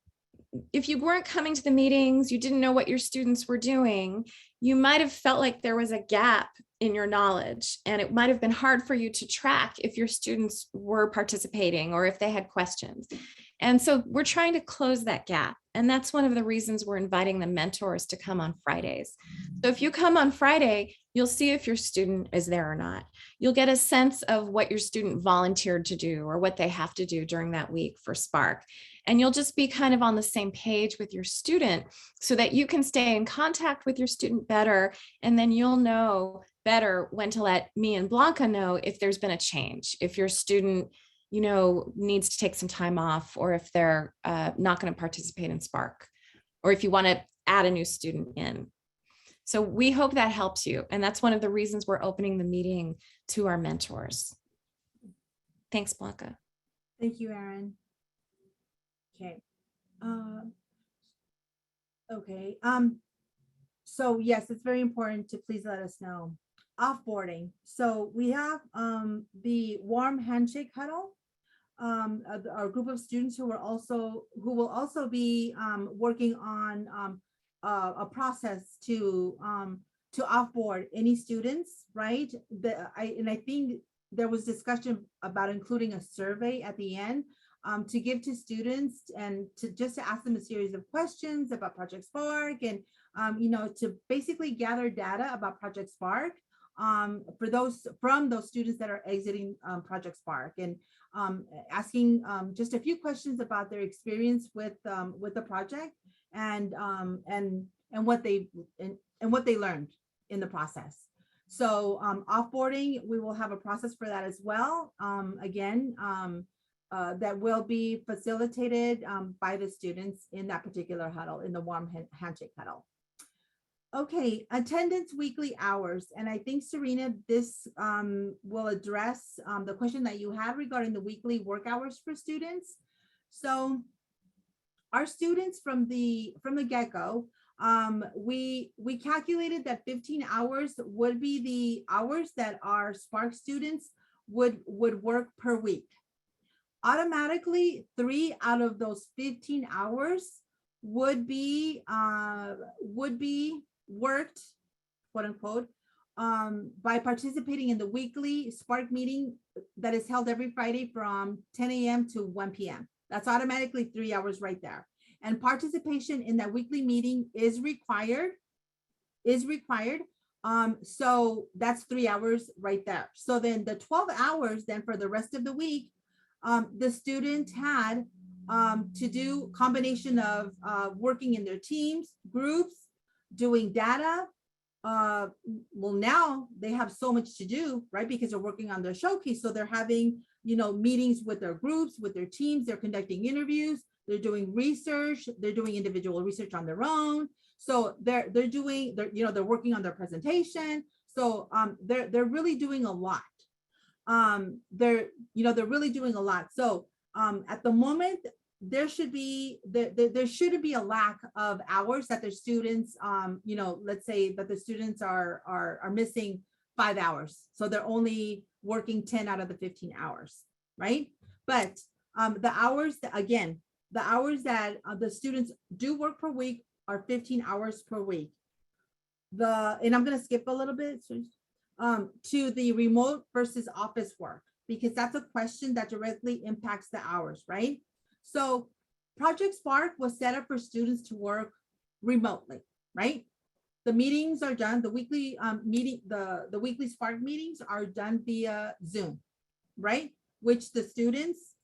if you weren't coming to the meetings, you didn't know what your students were doing, you might have felt like there was a gap in your knowledge, and it might have been hard for you to track if your students were participating or if they had questions. And so we're trying to close that gap. And that's one of the reasons we're inviting the mentors to come on Fridays. So if you come on Friday, you'll see if your student is there or not. You'll get a sense of what your student volunteered to do or what they have to do during that week for SPARC. And you'll just be kind of on the same page with your student so that you can stay in contact with your student better. And then you'll know better when to let me and Blanca know if there's been a change, if your student, you know, needs to take some time off, or if they're not going to participate in SPARC, or if you want to add a new student in. So we hope that helps you. And that's one of the reasons we're opening the meeting to our mentors. Thanks, Blanca. Thank you, Erin. Okay. Okay. So yes, it's very important to please let us know. Offboarding. So we have the warm handshake huddle. Our group of students who will also be working on a process to offboard any students, right? I think there was discussion about including a survey at the end to give to students and to ask them a series of questions about Project SPARC, and you know, to basically gather data about Project SPARC for those from those students that are exiting Project Spark, and asking just a few questions about their experience with the project, and what they and what they learned in the process. So offboarding, we will have a process for that as well. Again, that will be facilitated by the students in that particular huddle, in the warm handshake huddle. Okay, attendance weekly hours. And I think, Serena, this will address the question that you had regarding the weekly work hours for students. So our students from the get-go, we calculated that 15 hours would be the hours that our SPARC students would work per week. Automatically, 3 out of those 15 hours would be worked, quote unquote, by participating in the weekly SPARC meeting that is held every Friday from 10 a.m. to 1 p.m. That's automatically 3 hours right there. And participation in that weekly meeting is required. So that's 3 hours right there. So then the 12 hours then for the rest of the week, the student had to do combination of working in their teams, groups, doing data. Well, now they have so much to do, right? Because they're working on their showcase. So they're having, meetings with their groups, with their teams, they're conducting interviews, they're doing research, they're doing individual research on their own. So they're working on their presentation. So they're really doing a lot. They're really doing a lot. So at the moment, there shouldn't be a lack of hours that the students, let's say that the students are missing 5 hours. So they're only working 10 out of the 15 hours, right? But the hours that the students do work per week are 15 hours per week. And I'm going to skip a little bit to the remote versus office work, because that's a question that directly impacts the hours, right? So Project Spark was set up for students to work remotely, right? The meetings are done, the weekly the weekly Spark meetings are done via Zoom, right? Which the students,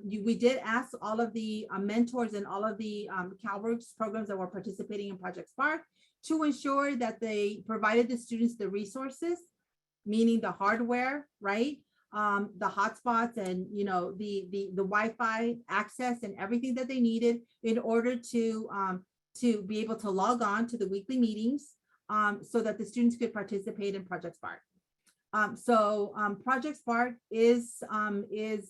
we did ask all of the mentors and all of the CalWorks programs that were participating in Project Spark to ensure that they provided the students the resources, meaning the hardware, right? The hotspots and the Wi-Fi access and everything that they needed in order to be able to log on to the weekly meetings, so that the students could participate in Project Spark. Project Spark is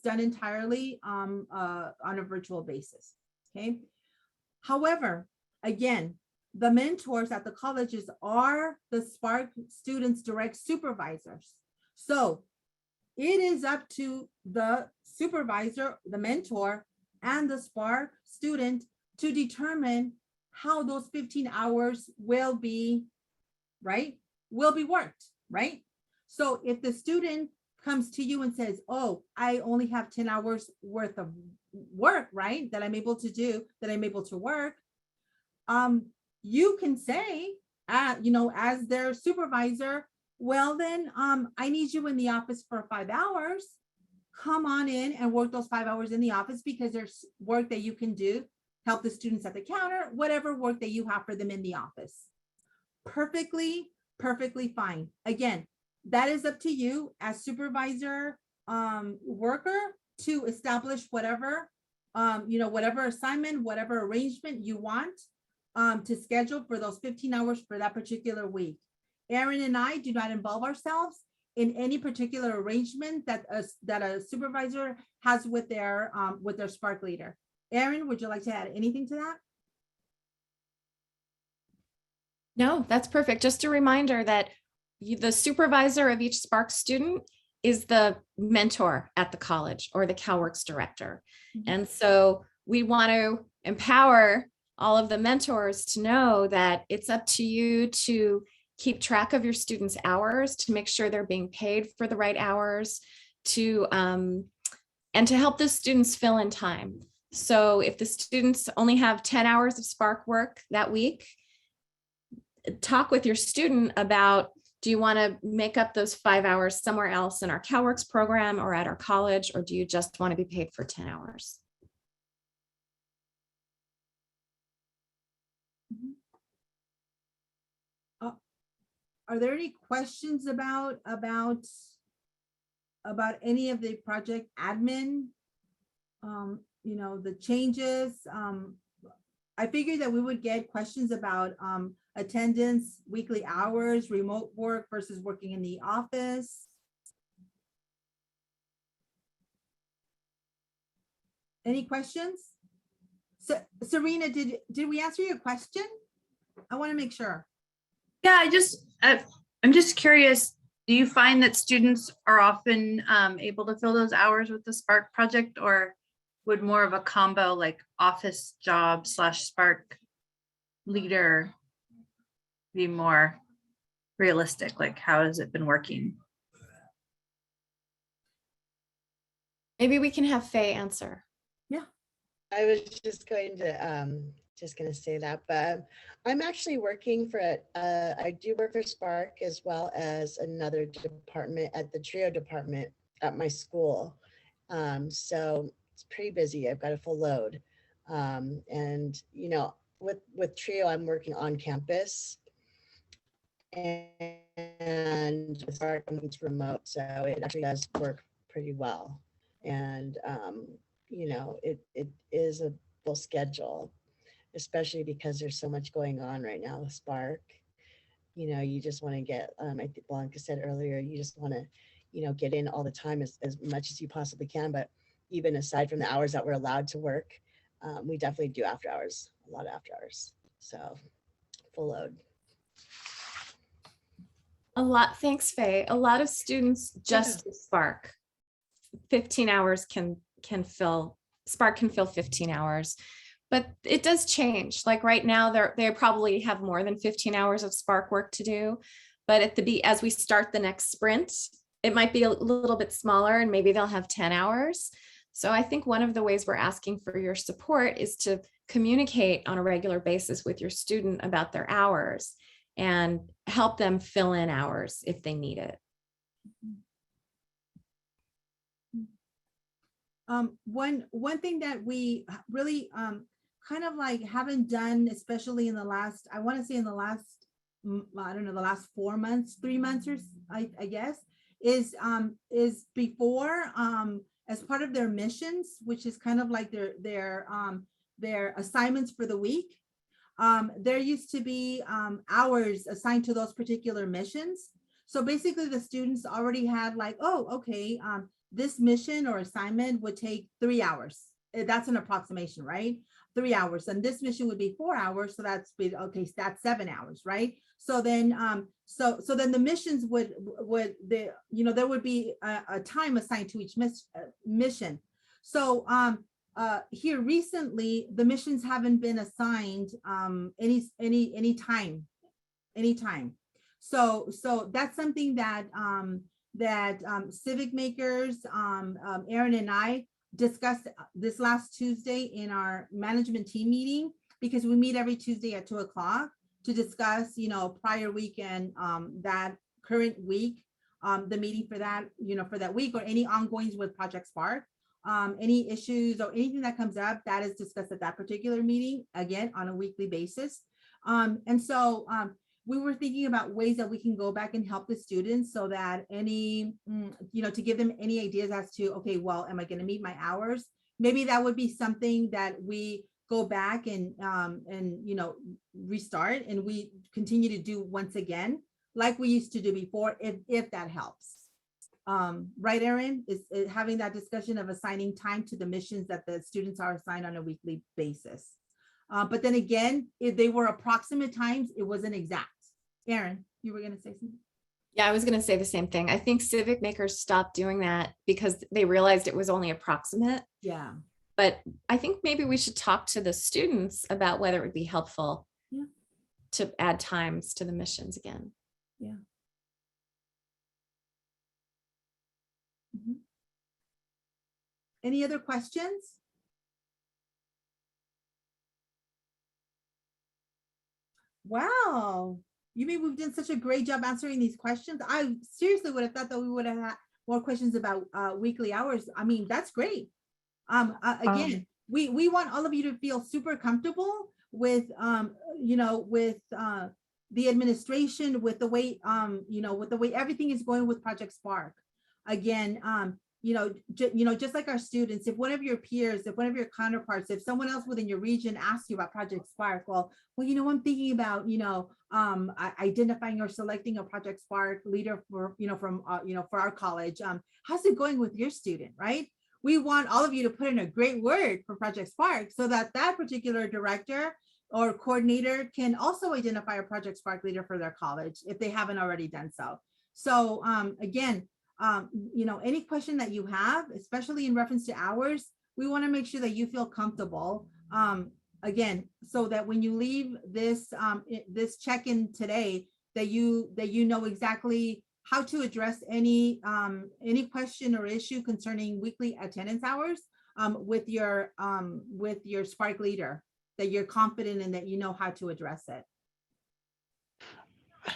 done entirely on a virtual basis. Okay. However, again, the mentors at the colleges are the Spark students' direct supervisors. So it is up to the supervisor, the mentor, and the Spark student to determine how those 15 hours will be worked, right? So if the student comes to you and says, oh, I only have 10 hours worth of work, right, that I'm able to work, you can say, as their supervisor, well, then I need you in the office for 5 hours. Come on in and work those 5 hours in the office, because there's work that you can do, help the students at the counter, whatever work that you have for them in the office. Perfectly fine. Again, that is up to you as supervisor worker to establish whatever, whatever assignment, whatever arrangement you want to schedule for those 15 hours for that particular week. Erin and I do not involve ourselves in any particular arrangement that a supervisor has with their Spark leader. Erin, would you like to add anything to that? No, that's perfect. Just a reminder that the supervisor of each Spark student is the mentor at the college or the CalWorks director. Mm-hmm. And so we want to empower all of the mentors to know that it's up to you to keep track of your students' hours, to make sure they're being paid for the right hours, and to help the students fill in time. So if the students only have 10 hours of Spark work that week, talk with your student about, Do you want to make up those 5 hours somewhere else in our CalWorks program or at our college, or do you just want to be paid for 10 hours? Are there any questions about any of the project admin? You know, the changes. I figured that we would get questions about attendance, weekly hours, remote work versus working in the office. Any questions? So, Serena, did we answer your question? I want to make sure. Yeah, I'm just curious, do you find that students are often able to fill those hours with the SPARC project, or would more of a combo like office job / SPARC leader be more realistic? Like, how has it been working? Maybe we can have Faye answer. I was just going to say that, but I'm actually working for I do work for SPARC as well as another department at the TRIO department at my school. So it's pretty busy. I've got a full load. And you know, with TRIO, I'm working on campus, and with SPARC, it's remote, so it actually does work pretty well. And you know, it is a full schedule, especially because there's so much going on right now with SPARC. You know, you just want to get, I think Blanca said earlier, you just want to, you know, get in all the time as much as you possibly can. But even aside from the hours that we're allowed to work, we definitely do after hours, a lot of after hours. So full load. Thanks, Faye. A lot of students just SPARC. 15 hours SPARC can fill 15 hours, but it does change. Like right now, they probably have more than 15 hours of SPARC work to do, but as we start the next sprint, it might be a little bit smaller and maybe they'll have 10 hours. So I think one of the ways we're asking for your support is to communicate on a regular basis with your student about their hours and help them fill in hours if they need it. One thing that we really kind of like haven't done, especially in the last, I want to say in the last, I don't know, the last 4 months, 3 months or I guess, is before as part of their missions, which is kind of like their assignments for the week. There used to be hours assigned to those particular missions. So basically the students already had like, oh, okay, this mission or assignment would take 3 hours. That's an approximation, right? 3 hours. And this mission would be 4 hours. So that's okay, so that's 7 hours, right? So then so then the missions there would be a time assigned to each mission. So here recently, the missions haven't been assigned any time. So that's something that Civic Makers, Aaron and I discussed this last Tuesday in our management team meeting, because we meet every Tuesday at 2 o'clock to discuss, you know, prior week and that current week, the meeting for that, you know, for that week, or any ongoings with Project SPARC. Any issues or anything that comes up that is discussed at that particular meeting, again, on a weekly basis. And so we were thinking about ways that we can go back and help the students so that any, you know, to give them any ideas as to, okay, well, am I going to meet my hours? Maybe that would be something that we go back and you know, restart and we continue to do once again, like we used to do before, if that helps. Right, Aaron, is having that discussion of assigning time to the missions that the students are assigned on a weekly basis. But then again, if they were approximate times, it wasn't exact. Aaron, you were going to say something? Yeah, I was going to say the same thing. I think Civic Makers stopped doing that because they realized it was only approximate. Yeah. But I think maybe we should talk to the students about whether it would be helpful to add times to the missions again. Yeah. Any other questions? Wow. You mean we've done such a great job answering these questions? I seriously would have thought that we would have had more questions about weekly hours. I mean, that's great. Again, we want all of you to feel super comfortable with with the administration, with the way with the way everything is going with Project Spark. Again, just like our students, if one of your peers, if one of your counterparts, if someone else within your region asks you about Project Spark, well, I'm thinking about, identifying or selecting a Project Spark leader for, for our college. How's it going with your student, right? We want all of you to put in a great word for Project Spark so that that particular director or coordinator can also identify a Project Spark leader for their college if they haven't already done so. So again, any question that you have, especially in reference to hours, we want to make sure that you feel comfortable. Again, so that when you leave this this check-in today, that you know exactly how to address any question or issue concerning weekly attendance hours with your Spark leader, that you're confident and that you know how to address it.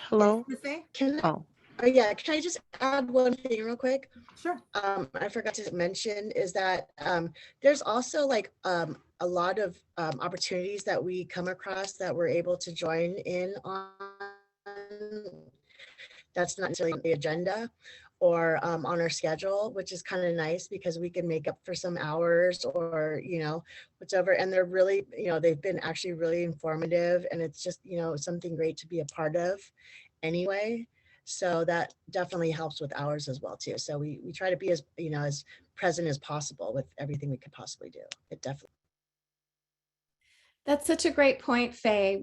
Hello. Yes, Can Oh, Oh yeah, can I just add one thing real quick? sure. I forgot to mention is that there's also like a lot of opportunities that we come across that we're able to join in on. That's not necessarily on the agenda or on our schedule, which is kind of nice because we can make up for some hours or, whatever. And they're really, they've been actually really informative, and it's just, something great to be a part of anyway. So that definitely helps with hours as well too. So we try to be as, as present as possible with everything we could possibly do. It definitely. That's such a great point, Faye.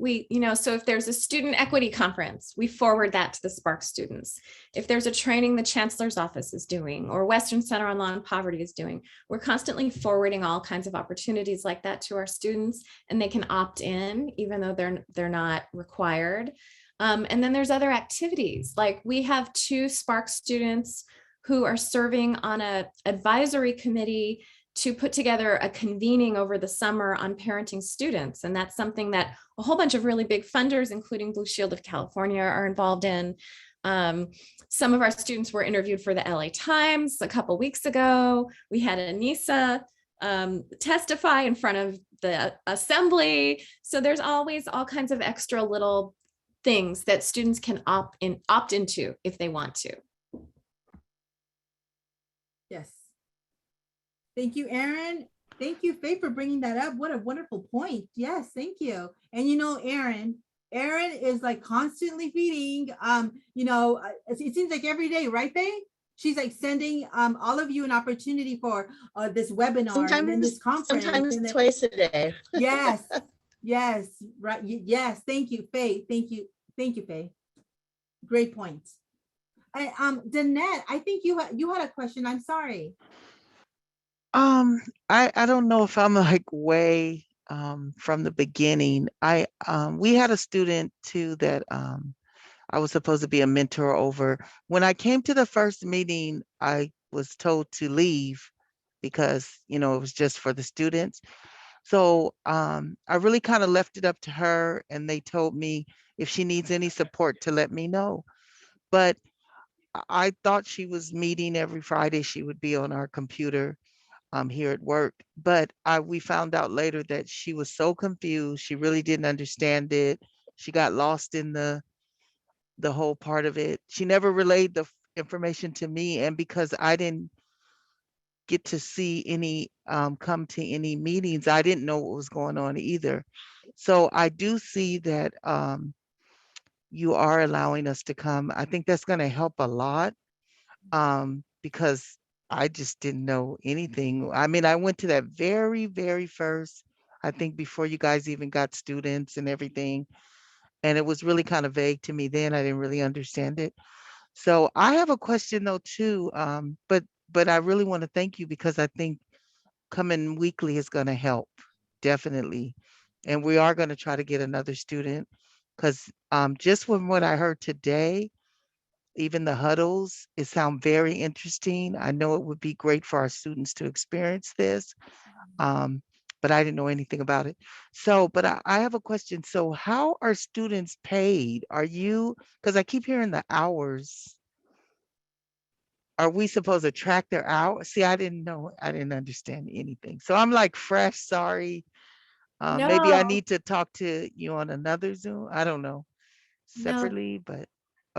So if there's a student equity conference, we forward that to the SPARC students. If there's a training the chancellor's office is doing or Western Center on Law and Poverty is doing, we're constantly forwarding all kinds of opportunities like that to our students, and they can opt in even though they're not required. And then there's other activities, like we have 2 SPARC students who are serving on an advisory committee to put together a convening over the summer on parenting students. And that's something that a whole bunch of really big funders, including Blue Shield of California, are involved in. Some of our students were interviewed for the LA Times a couple weeks ago. We had Anissa testify in front of the assembly. So there's always all kinds of extra little things that students can opt into if they want to. Yes. Thank you, Erin. Thank you, Faye, for bringing that up. What a wonderful point. Yes, thank you. And Erin is like constantly feeding, it seems like every day, right, Faye? She's like sending all of you an opportunity for this webinar and then this conference. Sometimes twice a day. Yes, right. Yes, thank you, Faye. Thank you, Faye. Great point. Danette, I think you had a question. I'm sorry. I don't know if I'm like way from the beginning. We had a student too that I was supposed to be a mentor over. When I came to the first meeting, I was told to leave because it was just for the students. So I really kind of left it up to her, and they told me if she needs any support to let me know. But I thought she was meeting every Friday. She would be on our computer here at work. But we found out later that she was so confused. She really didn't understand it. She got lost in the whole part of it. She never relayed the information to me. And because I didn't get to see any, come to any meetings, I didn't know what was going on either. So I do see that you are allowing us to come. I think that's going to help a lot because I just didn't know anything. I mean, I went to that very, very first, I think before you guys even got students and everything. And it was really kind of vague to me then. I didn't really understand it. So I have a question though too, but I really want to thank you because I think coming weekly is going to help, definitely. And we are going to try to get another student because just from what I heard today, even the huddles, it sounds very interesting. I know it would be great for our students to experience this. but I didn't know anything about it. So, but I have a question. So how are students paid? Are you, because I keep hearing the hours. Are we supposed to track their hours? See, I didn't know, I didn't understand anything. So I'm like fresh, sorry. Maybe I No, need to talk to you on another Zoom. I don't know, no, separately, but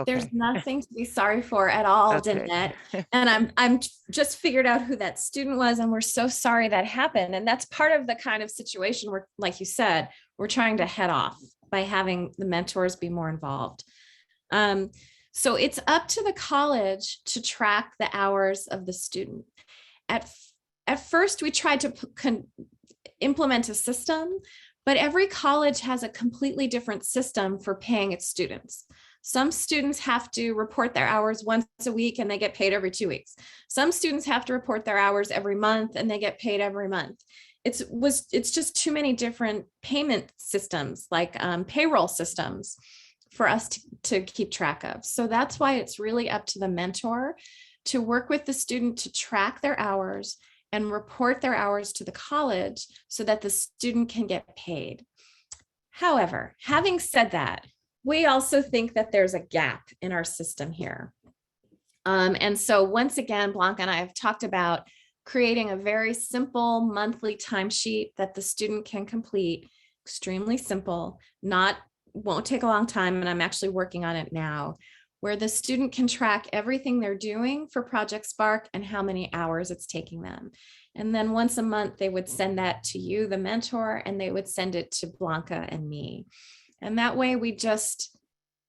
there's okay, nothing to be sorry for at all, okay. Danette. And I'm just figured out who that student was, and we're so sorry that happened. And that's part of the kind of situation where, like you said, we're trying to head off by having the mentors be more involved. Um, so it's up to the college to track the hours of the student. At, at first, we tried to implement a system, but every college has a completely different system for paying its students. Some students have to report their hours once a week and they get paid every 2 weeks. Some students have to report their hours every month and they get paid every month. It's just too many different payment systems, like payroll systems, for us to keep track of. So that's why it's really up to the mentor to work with the student to track their hours and report their hours to the college so that the student can get paid. However, having said that, we also think that there's a gap in our system here. And so once again, Blanca and I have talked about creating a very simple monthly timesheet that the student can complete, extremely simple, won't take a long time, and I'm actually working on it now, where the student can track everything they're doing for Project SPARC and how many hours it's taking them. And then once a month, they would send that to you, the mentor, and they would send it to Blanca and me. And that way we just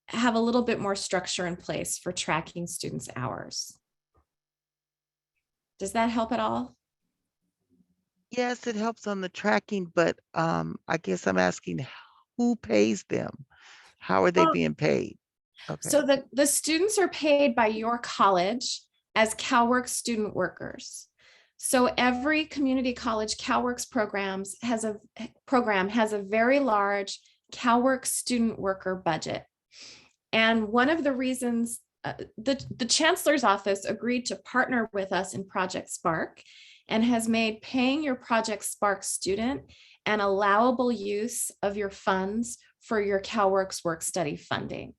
have a little bit more structure in place for tracking students' hours. Does that help at all? Yes, it helps on the tracking, but I guess I'm asking who pays them? How are they Oh, being paid? Okay, so the students are paid by your college as CalWorks student workers. So every community college CalWorks program has a very large CalWorks student worker budget. And one of the reasons the chancellor's office agreed to partner with us in Project SPARC and has made paying your Project SPARC student an allowable use of your funds for your CalWorks work study funding.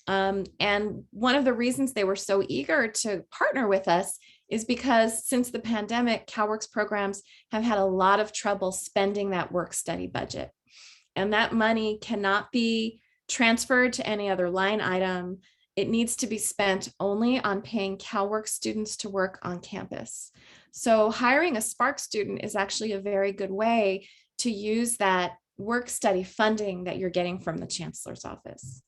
And one of the reasons they were so eager to partner with us is because since the pandemic, CalWorks programs have had a lot of trouble spending that work study budget. And that money cannot be transferred to any other line item. It needs to be spent only on paying CalWorks students to work on campus. So hiring a SPARC student is actually a very good way to use that work study funding that you're getting from the chancellor's office.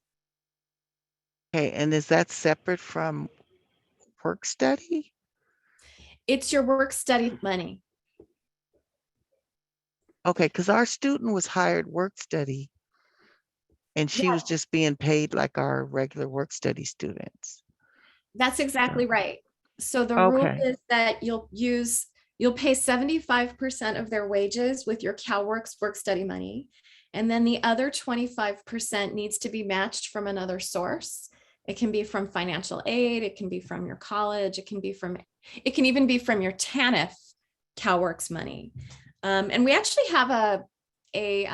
okay, and is that separate from work study? It's your work study money. Okay, because our student was hired work study and she was just being paid like our regular work study students. That's exactly right. So the rule Okay, is that you'll pay 75% of their wages with your CalWorks work study money. And then the other 25% needs to be matched from another source. It can be from financial aid, it can be from your college, it can even be from your TANF CalWorks money. And we actually have a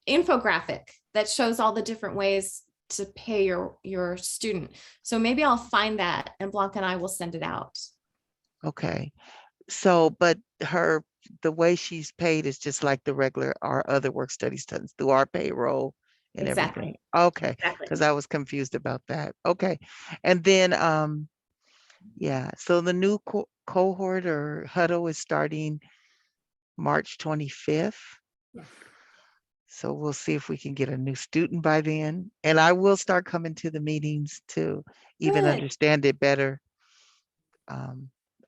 infographic that shows all the different ways to pay your student. So maybe I'll find that and Blanca and I will send it out. okay. So, but the way she's paid is just like our other work study students through our payroll and everything. Exactly. Okay, Exactly. because I was confused about that. Okay. And then, yeah, so the new cohort or huddle is starting March 25th. Yes. So we'll see if we can get a new student by then. And I will start coming to the meetings to even Good. understand it better.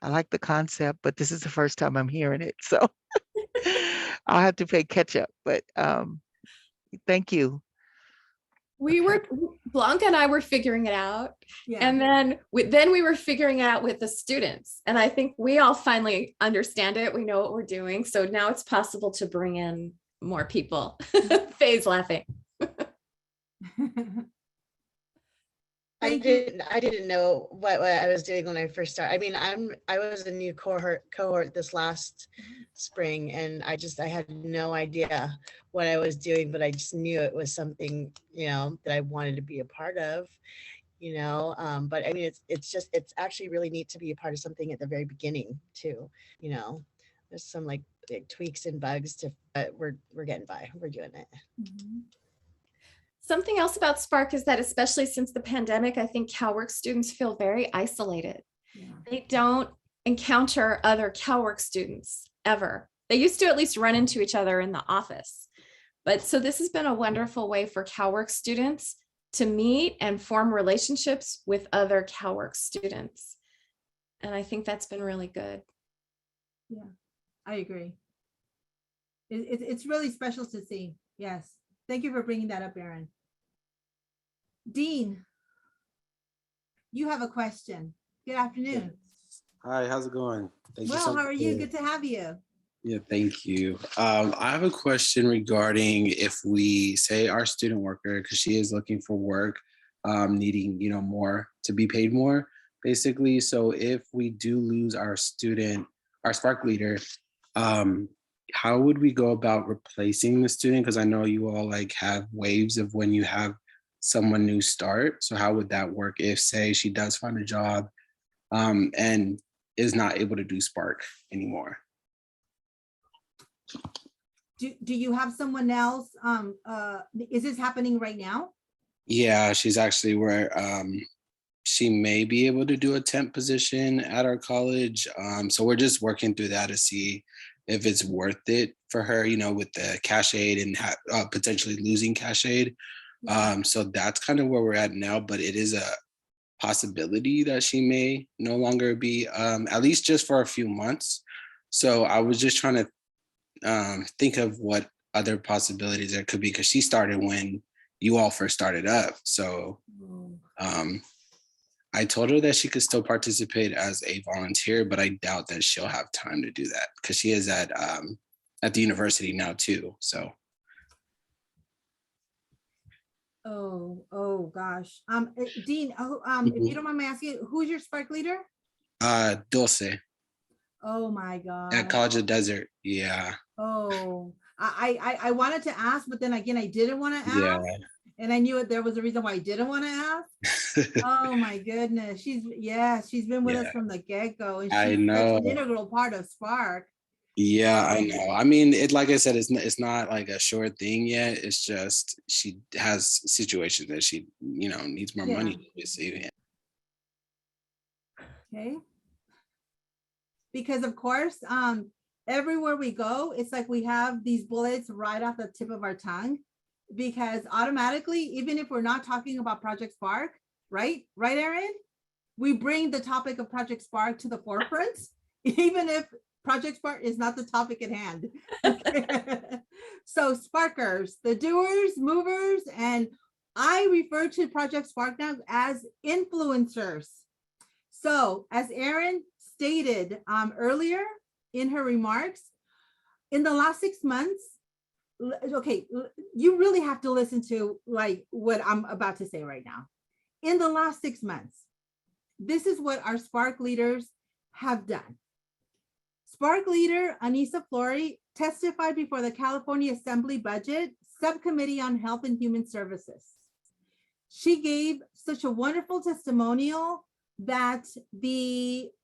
I like the concept, but this is the first time I'm hearing it. So I'll have to play catch up, but thank you. Blanca and I were figuring it out. Yeah. And then we were figuring it out with the students. And I think we all finally understand it. We know what we're doing. So now it's possible to bring in more people. Faye's laughing. Thank you. I didn't know what I was doing when I first started. I mean, I was a new cohort this last spring, and I had no idea what I was doing, but I just knew it was something, that I wanted to be a part of, but I mean, it's actually really neat to be a part of something at the very beginning too, you know. There's some like big tweaks and bugs but we're getting by. We're doing it. Mhm. Something else about SPARC is that especially since the pandemic, I think CalWorks students feel very isolated. Yeah. They don't encounter other CalWorks students ever. They used to at least run into each other in the office. But so this has been a wonderful way for CalWorks students to meet and form relationships with other CalWorks students. And I think that's been really good. Yeah, I agree. It's really special to see. Yes. Thank you for bringing that up, Erin. Dean, you have a question. Good afternoon. Hi, how's it going? Thank you so Well, much how are you? for- Good to have you. Yeah, thank you. I have a question regarding if we say our student worker, because she is looking for work, needing, more to be paid more, basically. So if we do lose our SPARC leader, how would we go about replacing the student? Because I know you all like have waves of when you have someone new start. So how would that work if, say, she does find a job and is not able to do SPARC anymore? Do you have someone else? Is this happening right now? Yeah, she's actually where she may be able to do a temp position at our college. So we're just working through that to see if it's worth it for her, with the cash aid and potentially losing cash aid. So that's kind of where we're at now, but it is a possibility that she may no longer be, at least just for a few months. So I was just trying to think of what other possibilities there could be, because she started when you all first started up. So I told her that she could still participate as a volunteer, but I doubt that she'll have time to do that because she is at the university now too. So. Oh gosh. Dean, if you don't mind me asking, who's your SPARC leader? Dulce Oh my God. at College of Desert. Yeah. Oh, I wanted to ask, but then again, I didn't want to ask. Yeah. And I knew there was a reason why I didn't want to ask. Oh my goodness. She's been with us from the get-go, and I she's know. such an integral part of SPARC. Yeah, I know. I mean, like I said, it's not like a sure thing yet. It's just she has situations that she, needs more money, obviously. Okay. Because of course, everywhere we go, it's like we have these bullets right off the tip of our tongue, because automatically, even if we're not talking about Project SPARC, right, Erin? We bring the topic of Project SPARC to the forefront, even if Project SPARC is not the topic at hand. So SPARKers, the doers, movers, and I refer to Project SPARC now as influencers. So as Erin stated earlier in her remarks, in the last 6 months, okay, you really have to listen to like what I'm about to say right now. In the last 6 months, this is what our SPARC leaders have done. SPARC leader Anissa Flory testified before the California Assembly Budget Subcommittee on Health and Human Services. She gave such a wonderful testimonial that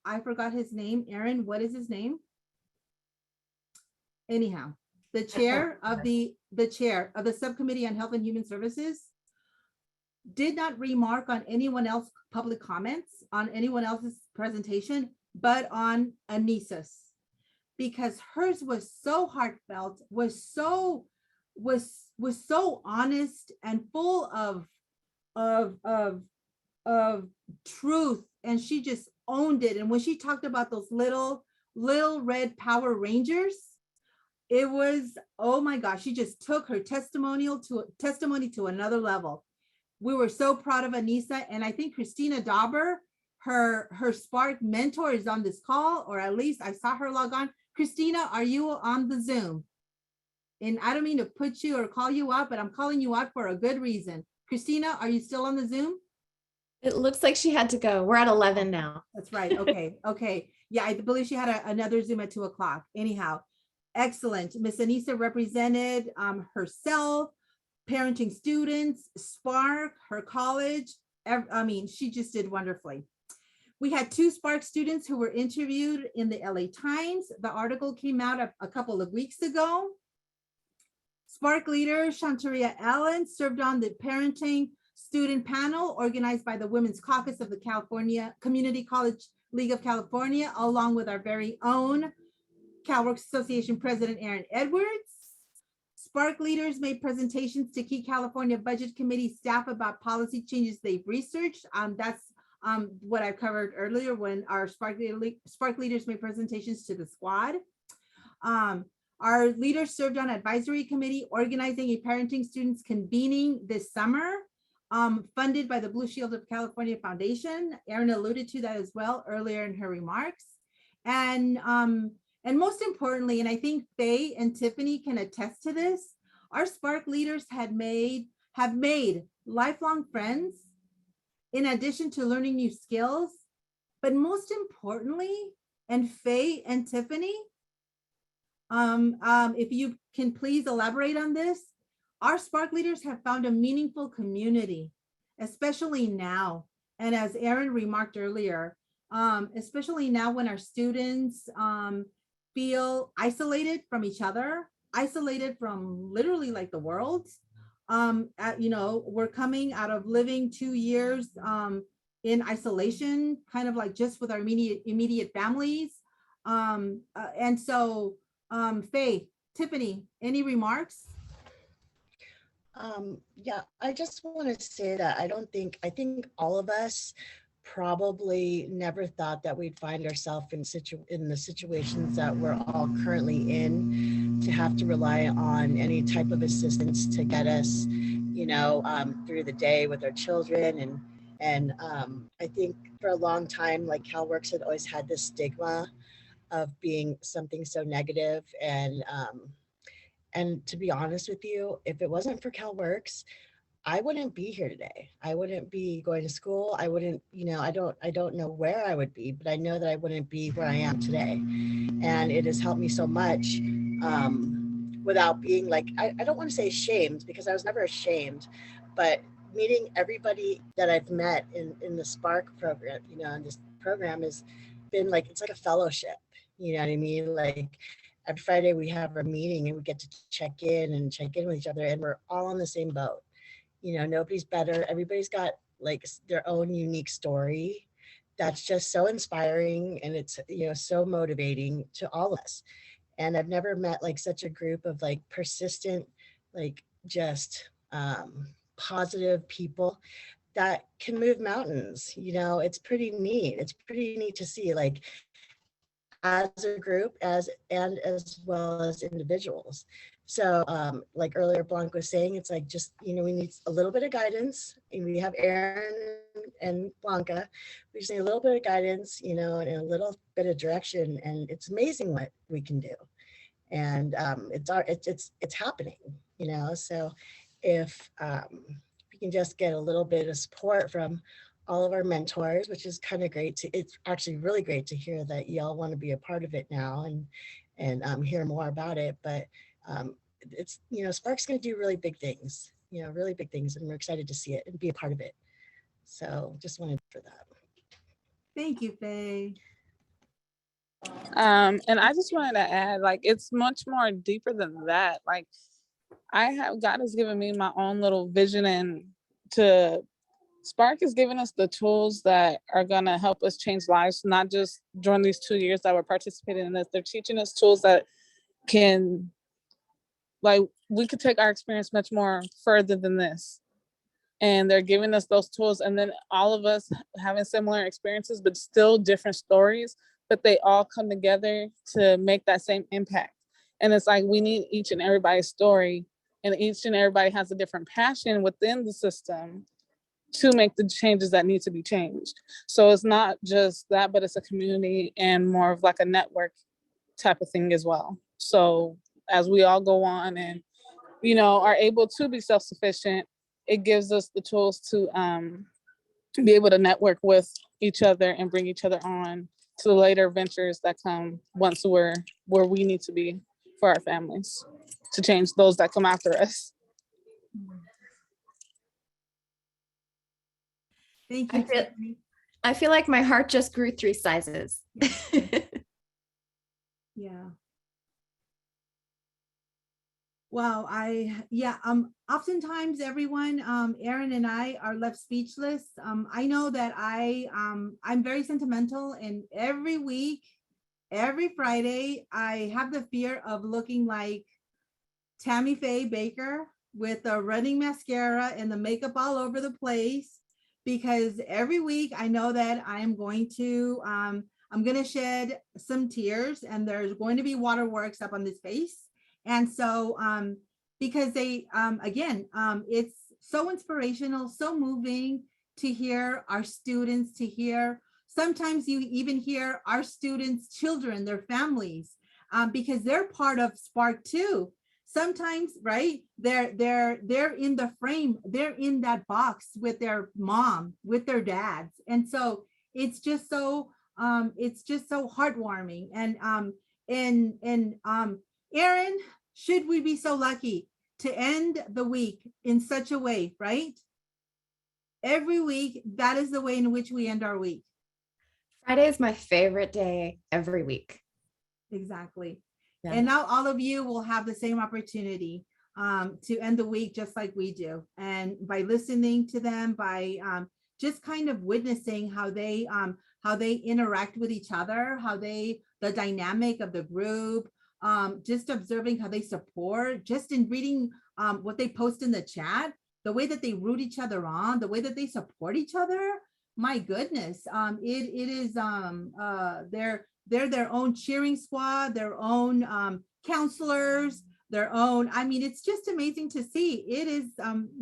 I forgot his name, Erin, what is his name? Anyhow, the chair of the Subcommittee on Health and Human Services did not remark on anyone else's public comments, on anyone else's presentation, but on Anissa's, because hers was so heartfelt, was so honest and full of truth, and she just owned it. And when she talked about those little red Power Rangers, it was, oh my gosh, she just took her testimony to another level. We were so proud of Anissa, and I think Christina Dauber, her SPARC mentor, is on this call, or at least I saw her log on. Christina, are you on the Zoom? And I don't mean to put you or call you out, but I'm calling you out for a good reason. Christina, are you still on the Zoom? It looks like she had to go. We're at 11 now. That's right. Okay. Okay. Yeah, I believe she had another Zoom at 2 o'clock. Anyhow, excellent. Miss Anissa represented herself, parenting students, SPARC, her college. I mean, she just did wonderfully. We had 2 SPARC students who were interviewed in the LA Times. The article came out a couple of weeks ago. SPARC leader Shantaria Allen served on the parenting student panel organized by the Women's Caucus of the California Community College League of California, along with our very own CalWorks Association President Aaron Edwards. SPARC leaders made presentations to key California Budget Committee staff about policy changes they've researched. That's what I covered earlier when our SPARC leaders made presentations to the squad. Our leaders served on advisory committee organizing a parenting students convening this summer, funded by the Blue Shield of California Foundation. Erin alluded to that as well earlier in her remarks. And most importantly, and I think Faye and Tiffany can attest to this, our SPARC leaders have made lifelong friends in addition to learning new skills. But most importantly, and Faye and Tiffany, if you can please elaborate on this, our SPARC leaders have found a meaningful community, especially now. And as Erin remarked earlier, especially now when our students feel isolated from each other, isolated from literally like the world. We're coming out of living 2 years in isolation, kind of like just with our immediate families. And so Faye, Tiffany, any remarks? Yeah, I just want to say that I think all of us probably never thought that we'd find ourselves in the situations that we're all currently in, to have to rely on any type of assistance to get us, through the day with our children. And I think for a long time, like CalWorks had always had this stigma of being something so negative. And to be honest with you, if it wasn't for CalWorks, I wouldn't be here today. I wouldn't be going to school. I wouldn't, I don't know where I would be, but I know that I wouldn't be where I am today. And it has helped me so much without being like, I don't want to say ashamed, because I was never ashamed, but meeting everybody that I've met in the SPARC program, and this program has been like, it's like a fellowship, you know what I mean? Like every Friday we have a meeting and we get to check in with each other, and we're all on the same boat. Nobody's better. Everybody's got like their own unique story. That's just so inspiring, and it's, so motivating to all of us. And I've never met like such a group of like persistent, like just positive people that can move mountains. It's pretty neat. It's pretty neat to see, like, as a group as well as individuals. So like earlier Blanca was saying, it's like, just, we need a little bit of guidance, and we have Erin and Blanca. We just need a little bit of guidance, and a little bit of direction, and it's amazing what we can do. And it's happening, so if we can just get a little bit of support from all of our mentors, which is kind of great it's actually really great to hear that y'all want to be a part of it now and hear more about it. But it's, SPARC's going to do really big things, and we're excited to see it and be a part of it. So just wanted for that. Thank you, Faye. And I just wanted to add, like, it's much more deeper than that. Like, God has given me my own little vision, and SPARC has given us the tools that are going to help us change lives, not just during these 2 years that we're participating in this. They're teaching us tools that can, like, we could take our experience much more further than this. And they're giving us those tools, and then all of us having similar experiences, but still different stories, but they all come together to make that same impact. And it's like, we need each and everybody's story, and each and everybody has a different passion within the system to make the changes that need to be changed. So it's not just that, but it's a community and more of like a network type of thing as well. So as we all go on and, are able to be self-sufficient, it gives us the tools to be able to network with each other and bring each other on to the later ventures that come once we're where we need to be for our families to change those that come after us. Thank I you, feel- Tiffany. I feel like my heart just grew 3 sizes. Yeah. Wow, oftentimes everyone, Erin and I are left speechless. I know that I'm very sentimental, and every week, every Friday, I have the fear of looking like Tammy Faye Baker with the running mascara and the makeup all over the place, because every week I know that I'm going to shed some tears, and there's going to be waterworks up on this face. And so because it's so inspirational, so moving to hear our students, to hear, sometimes you even hear our students' children, their families, because they're part of SPARC too. Sometimes, right, they're in the frame, they're in that box with their mom, with their dads. And so it's just so heartwarming. And Erin, should we be so lucky to end the week in such a way, right? Every week, that is the way in which we end our week. Friday is my favorite day every week. Exactly. Yeah. And now all of you will have the same opportunity to end the week just like we do. And by listening to them, by just kind of witnessing how they interact with each other, the dynamic of the group, just observing how they support, just in reading what they post in the chat, the way that they root each other on, the way that they support each other. My goodness, it is they're their own cheering squad, their own counselors, their own. I mean, it's just amazing to see. It is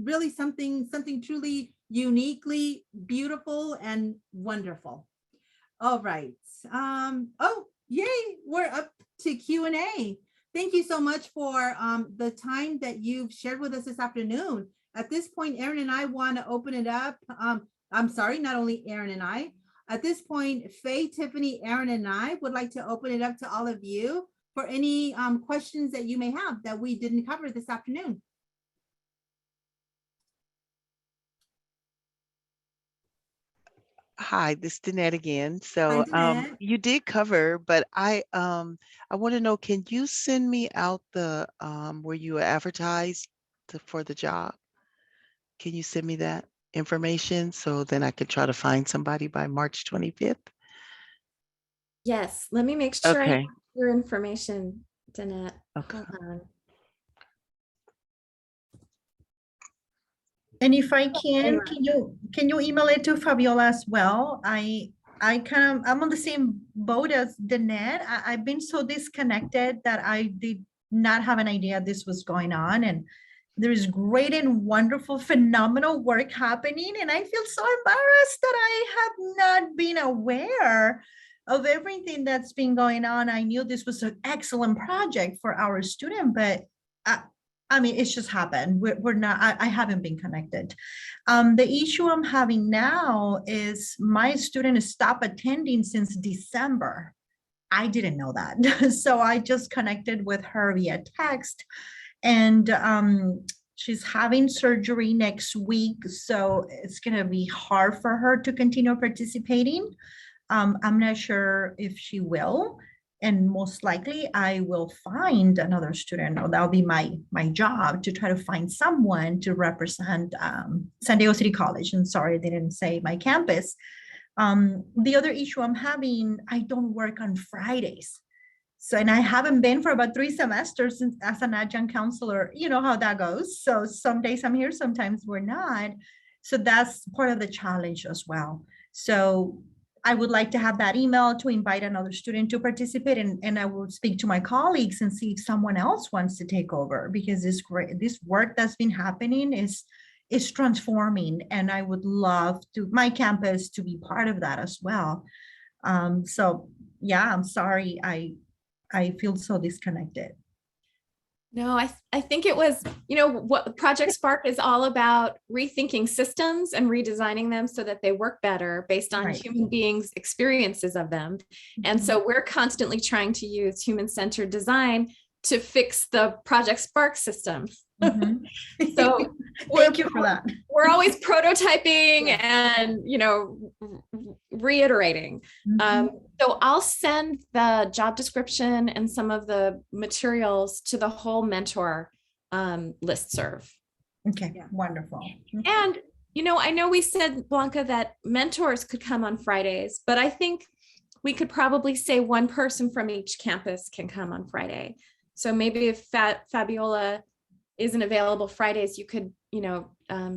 really something truly uniquely beautiful and wonderful. All right. Oh, yay! We're up to Q&A. Thank you so much for the time that you've shared with us this afternoon. At this point, Erin and I want to open it up. I'm sorry, not only Erin and I. At this point, Faye, Tiffany, Erin, and I would like to open it up to all of you for any questions that you may have that we didn't cover this afternoon. Hi, this is Danette again. So Danette. you did cover, but I want to know, can you send me out the where you were advertised for the job? Can you send me that information so then I can try to find somebody by March 25th? Yes, let me make sure I Okay. have your information, Danette. Okay. Hold on. And if I can you email it to Fabiola as well? I'm on the same boat as Danette. I've been so disconnected that I did not have an idea this was going on. And there is great and wonderful, phenomenal work happening. And I feel so embarrassed that I have not been aware of everything that's been going on. I knew this was an excellent project for our student, but I mean, it's just happened. We're not, I haven't been connected. The issue I'm having now is my student stopped attending since December. I didn't know that. So I just connected with her via text, and she's having surgery next week. So it's gonna be hard for her to continue participating. I'm not sure if she will. And most likely I will find another student, or that'll be my job, to try to find someone to represent San Diego City College. And sorry, they didn't say my campus. The other issue I'm having, I don't work on Fridays. So, and I haven't been for about 3 semesters as an adjunct counselor. You know how that goes. So some days I'm here, sometimes we're not. So that's part of the challenge as well. So I would like to have that email to invite another student to participate, and I will speak to my colleagues and see if someone else wants to take over, because this work that's been happening is transforming, and I would love my campus to be part of that as well. So yeah, I'm sorry, I feel so disconnected. No, I think it was, what Project Spark is all about, rethinking systems and redesigning them so that they work better based on Right. human beings' experiences of them. And so we're constantly trying to use human-centered design to fix the Project Spark system. Mhm. So Thank you for that. we're always prototyping Yeah. and, reiterating. Mhm. So I'll send the job description and some of the materials to the whole mentor listserv. Okay, Yeah. wonderful. And, I know we said, Blanca, that mentors could come on Fridays, but I think we could probably say one person from each campus can come on Friday. So maybe if Fabiola isn't available Fridays, you could,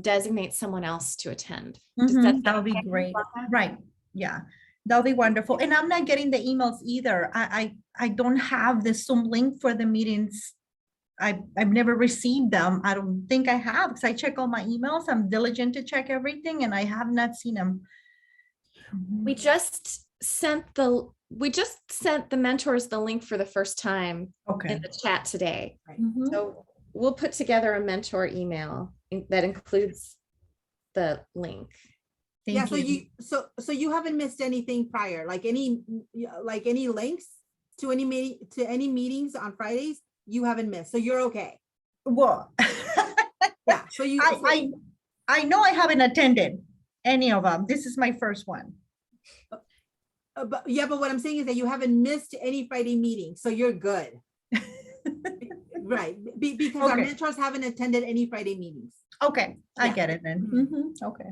designate someone else to attend. Does that That would be sound okay, great. Blanca? Right. Yeah, that'll be wonderful. And I'm not getting the emails either. I don't have the Zoom link for the meetings. I've never received them. I don't think I have, because I check all my emails. I'm diligent to check everything and I have not seen them. We just sent the mentors the link for the first time Okay. in the chat today. Mhm. So we'll put together a mentor email that includes the link. Yeah, Thank you. so you haven't missed anything prior, like any links to any meetings on Fridays, you haven't missed, so you're okay. Well, Yeah, so you, I know I haven't attended any of them. This is my first one. but what I'm saying is that you haven't missed any Friday meetings, so you're good. Right, because our Okay. mentors haven't attended any Friday meetings. Okay, I Yeah. get it then. Mhm. Mhm. Okay.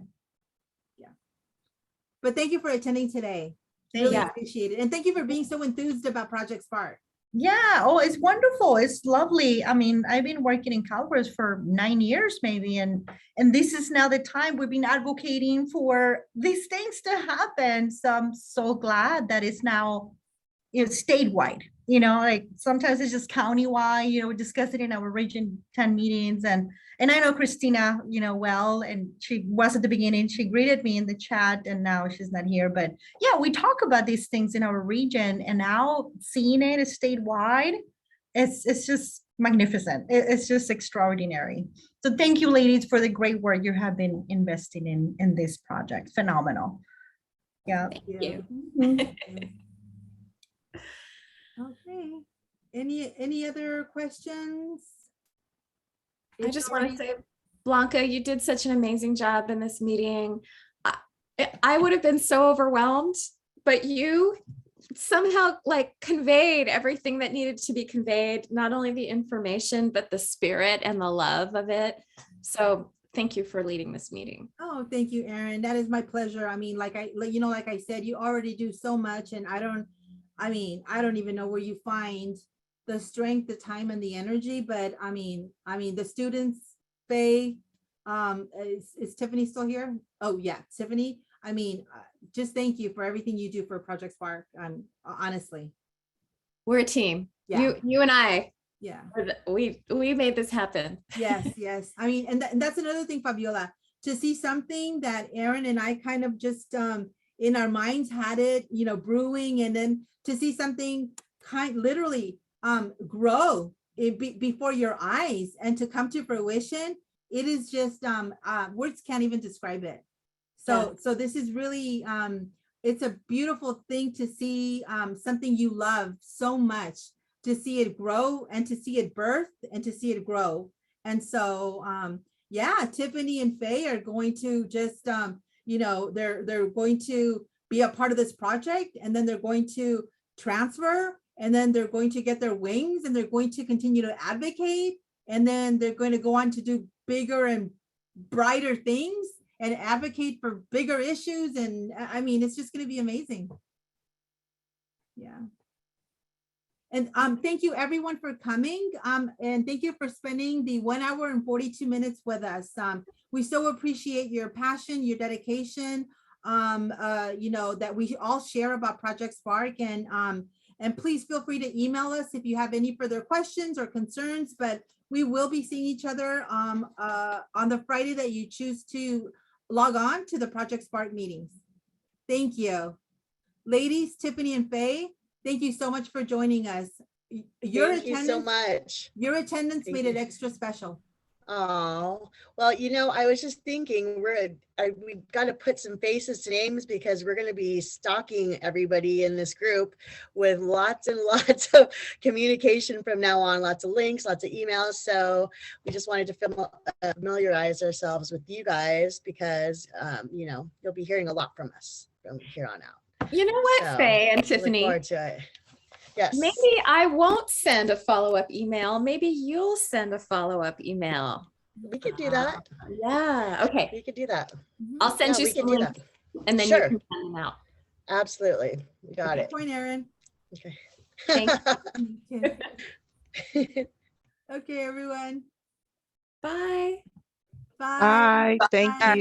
But thank you for attending today. Thank Really you. appreciate it. And thank you for being so enthused about Project Spark. Yeah, oh, it's wonderful. It's lovely. I mean, I've been working in Calvert for 9 years maybe, and this is now the time we've been advocating for these things to happen. So I'm so glad that it's now, statewide. Like sometimes it's just countywide, we discuss it in our Region 10 meetings, and I know Christina, well, and she was at the beginning, she greeted me in the chat, and now she's not here, but yeah, we talk about these things in our region, and now seeing it is statewide, it's just magnificent. It's just extraordinary. So thank you, ladies, for the great work you have been investing in this project. Phenomenal. Yeah. Thank you. Mhm. Okay. Any other questions? I just want to say, Blanca, you did such an amazing job in this meeting. I would have been so overwhelmed, but you somehow conveyed everything that needed to be conveyed, not only the information, but the spirit and the love of it. So thank you for leading this meeting. Oh, thank you, Erin. That is my pleasure. I mean, like I said, you already do so much, and I don't even know where you find the strength, the time, and the energy. But I mean, the students, Faye, is Tiffany still here? Oh yeah, Tiffany. I mean, just thank you for everything you do for Project Spark. Honestly. We're a team. Yeah. You and I. Yeah. We made this happen. Yes. I mean, and that's another thing, Fabiola, to see something that Erin and I kind of just in our minds had it, brewing, and then to see something literally grow before your eyes and to come to fruition. It is just words can't even describe it. So this is really it's a beautiful thing to see something you love so much, to see it grow and to see it birth and to see it grow. And so yeah, Tiffany and Faye are going to just they're going to be a part of this project, and then they're going to transfer, and then they're going to get their wings, and they're going to continue to advocate, and then they're going to go on to do bigger and brighter things and advocate for bigger issues. And I mean, it's just going to be amazing. Yeah. And thank you everyone for coming. And thank you for spending the 1 hour and 42 minutes with us. We so appreciate your passion, your dedication, that we all share about Project Spark. And please feel free to email us if you have any further questions or concerns, but we will be seeing each other on the Friday that you choose to log on to the Project Spark meetings. Thank you. Ladies, Tiffany and Faye, thank you so much for joining us. Your Thank you so attendance, much. your attendance Thank made it you. extra special. Oh, well, I was just thinking we've got to put some faces to names because we're going to be stalking everybody in this group with lots and lots of communication from now on, lots of links, lots of emails. So we just wanted to familiarize ourselves with you guys because, you'll be hearing a lot from us from here on out. You know what, So, Faye and Look Tiffany? forward to it. Yes. Maybe I won't send a follow-up email. Maybe you'll send a follow-up email. We could do that. Yeah, okay. We could do that. I'll send Yeah, you we could some do links that. and then you Sure. can send them out. Absolutely. We got Good it. point, Erin. Okay. Thank Okay. Okay, everyone. Bye. Bye. Bye. Thank Bye. you.